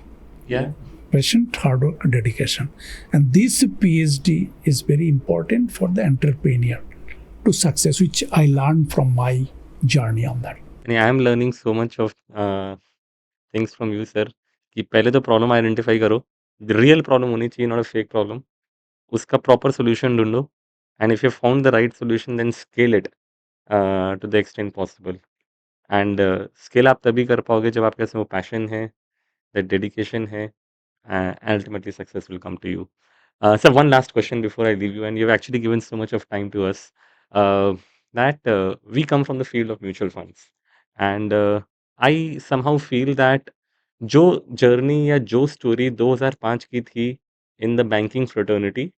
Yeah. Passion, hard work, dedication. And this PhD is very important for the entrepreneur to success, which I learned from my journey on that. And I am learning so much of things from you, sir. कि पहले तो problem identify करो, real problem होनी चाहिए, not a fake problem. उसका proper solution ढूंढो, and if you found the right solution then scale it to the extent possible. And scale आप तभी कर पाओगे जब आपके पास वो पैशन है, द डेडिकेशन है, and ultimately success will come to you. So one last question before I leave you, and you've actually given so much of time to us. That we come from the field of mutual funds, and I somehow feel that जो journey या जो story 2005 की थी in the banking fraternity,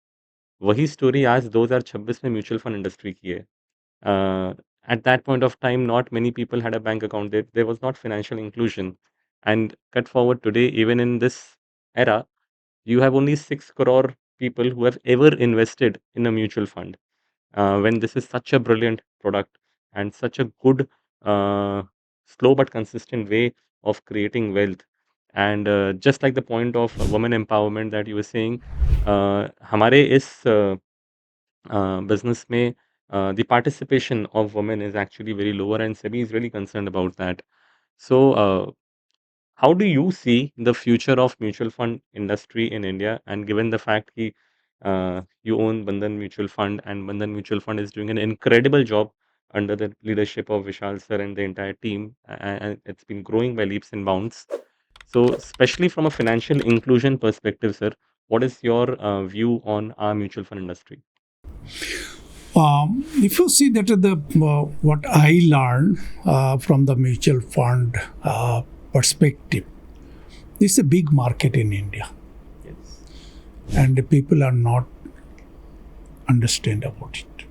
वही story आज 2026 में mutual fund industry की है. At that point of time, not many people had a bank account. There was not financial inclusion. And cut forward today, even in this era, you have only 6 crore people who have ever invested in a mutual fund. When this is such a brilliant product and such a good, uh, slow but consistent way of creating wealth. And just like the point of women empowerment that you were saying, हमारे इस business में the participation of women is actually very lower, and SEBI is really concerned about that. So, how do you see the future of mutual fund industry in India? And given the fact that you own Bandhan Mutual Fund, and Bandhan Mutual Fund is doing an incredible job under the leadership of Vishal sir and the entire team, and it's been growing by leaps and bounds. So, especially from a financial inclusion perspective, sir, What is your view on our mutual fund industry? If you see that what I learned from the mutual fund perspective, this is a big market in India, Yes. and the people are not understand about it.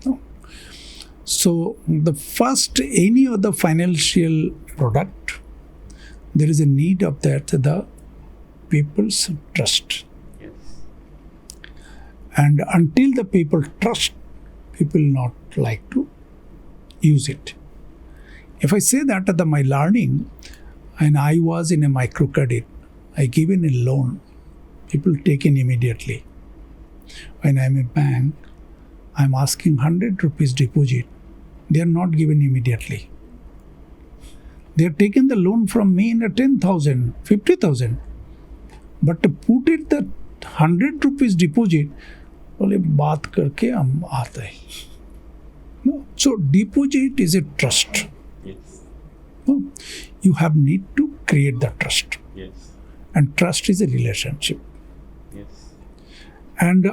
No. So the first any of the financial product, there is a need of that the people's trust. Yes. And until the people trust, people not like to use it. If I say that my learning, and I was in a microcredit, I given a loan, people take in immediately. When I'm a bank, I'm asking 100 rupees deposit. They are not given immediately. They are taking the loan from me in a 10,000, 50,000. But to put it the 100 rupees deposit, बोले बात करके हम आते हैं. No. So deposit is a trust. Yes. No. You have need to create the trust. Yes. And trust is a relationship. Yes. And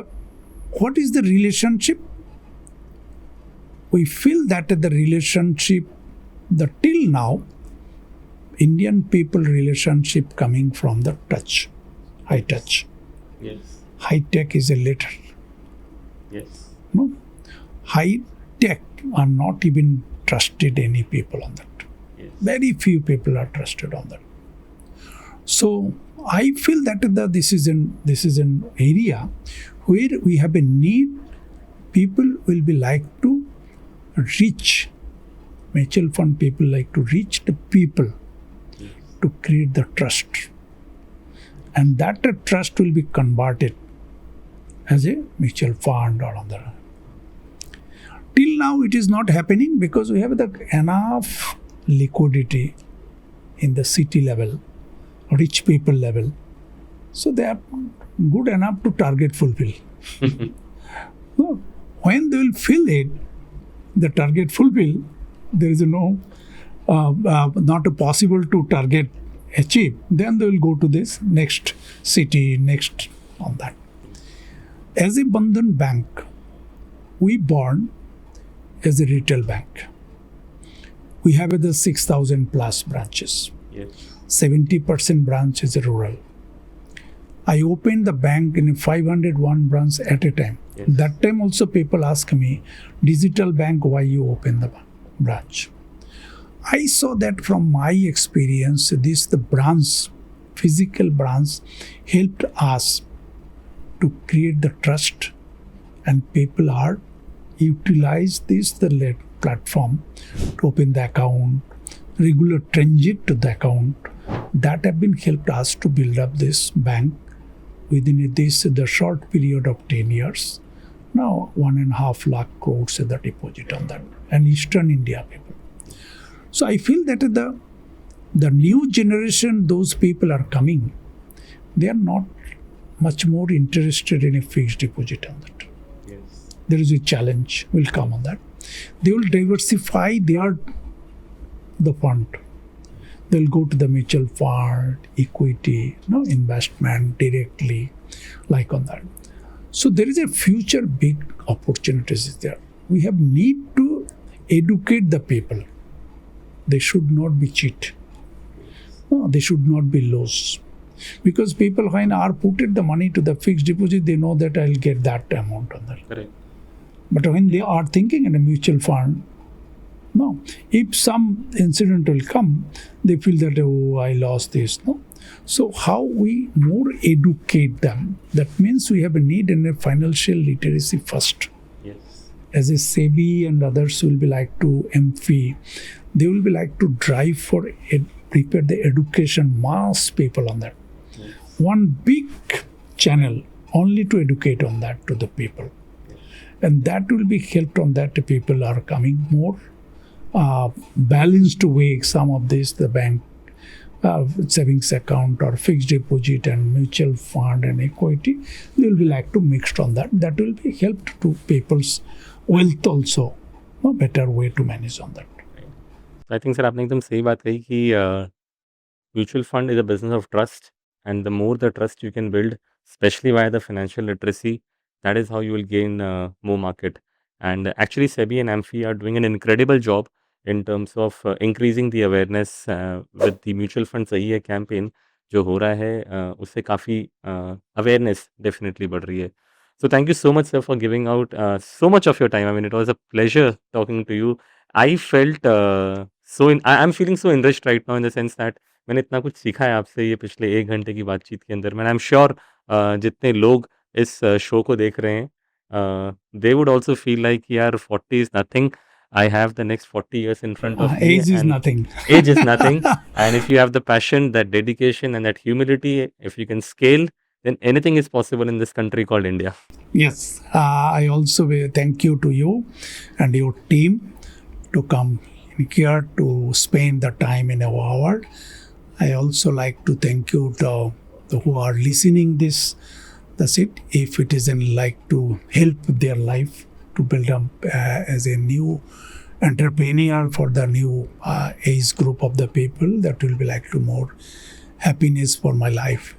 what is the relationship? We feel that the relationship, the till now, Indian people relationship coming from the touch, high touch. Yes. High tech is a letter. Yes. No, high tech are not even trusted any people on that. Yes. Very few people are trusted on that. So I feel that this is an area where we have a need. People will be like to reach, mutual fund people like to reach the people to create the trust. And that trust will be converted as a mutual fund or other. Till now it is not happening because we have enough liquidity in the city level, rich people level. So they are good enough to target fulfill. No, when they will fill it, the target fulfill, there is not a possible to target achieve, then they will go to this next city, next on that. As a Bandhan Bank, we born as a retail bank. We have the 6,000 plus branches. Yes. 70% branch is rural. I opened the bank in 501 branch at a time. Yes. That time also people ask me, digital bank, why you open the branch? I saw that from my experience, the branch, physical branch, helped us to create the trust, and people are utilize the platform to open the account, regular transit to the account. That have been helped us to build up this bank within the short period of 10 years. Now 1.5 lakh crores is the deposit on that, and Eastern India people. So I feel that the new generation, those people are coming, they are not much more interested in a fixed deposit on that. Yes. There is a challenge will come on that. They will diversify the fund. They'll go to the mutual fund, equity, investment directly, like on that. So there is a future big opportunities there. We have need to educate the people. They should not be cheat. No, they should not be lost. Because people when are putted the money to the fixed deposit, they know that I'll get that amount on that. Correct. But when they are thinking in a mutual fund, no. If some incident will come, they feel that, oh, I lost this. No. So how we more educate them? That means we have a need in a financial literacy first. Yes. As a SEBI and others will be like to MFI, they will be like to drive for prepare the education mass people on that. Yes. One big channel only to educate on that to the people. And that will be helped on that the people are coming more balanced way. Some of this, the bank savings account or fixed deposit and mutual fund and equity, they will be like to mixed on that. That will be helped to people's wealth also. No better way to manage on that. I think sir आपने एकदम सही बात कही कि mutual fund is a business of trust and the more the trust you can build, especially via the financial literacy, that is how you will gain more market. And actually, SEBI and AMFI are doing an incredible job in terms of increasing the awareness with the mutual fund सही है campaign जो हो रहा है उससे काफ़ी awareness definitely बढ़ रही है. So thank you so much, sir, for giving out so much of your time. I mean, it was a pleasure talking to you. I felt I'm feeling so enriched right now in the sense that मैंने इतना कुछ सीखा है आपसे ये पिछले 1 घंटे की बातचीत के अंदर. आई एम श्योर जितने लोग इस शो को देख रहे हैं they would also feel like यार 40 is nothing. I have the next 40 years in front of me. Age is and nothing. Age is nothing. And if you have the passion, that dedication, and that humility, if you can scale, then anything is possible in this country called India. Yes, I also thank you to you and your team to come here to spend the time in our hour. I also like to thank you to who are listening this. That's it. If it isn't like to help their life to build up as a new entrepreneur for the new age group of the people, that will be like to more happiness for my life.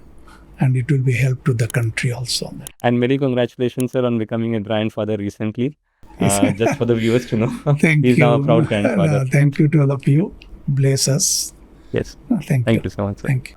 And it will be help to the country also. And many congratulations, sir, on becoming a grandfather recently. Just for the viewers to know. Thank He's you. now a proud grandfather. Thank you to all of you. Bless us. Yes. Thank you. Thank you so much, sir. Thank you.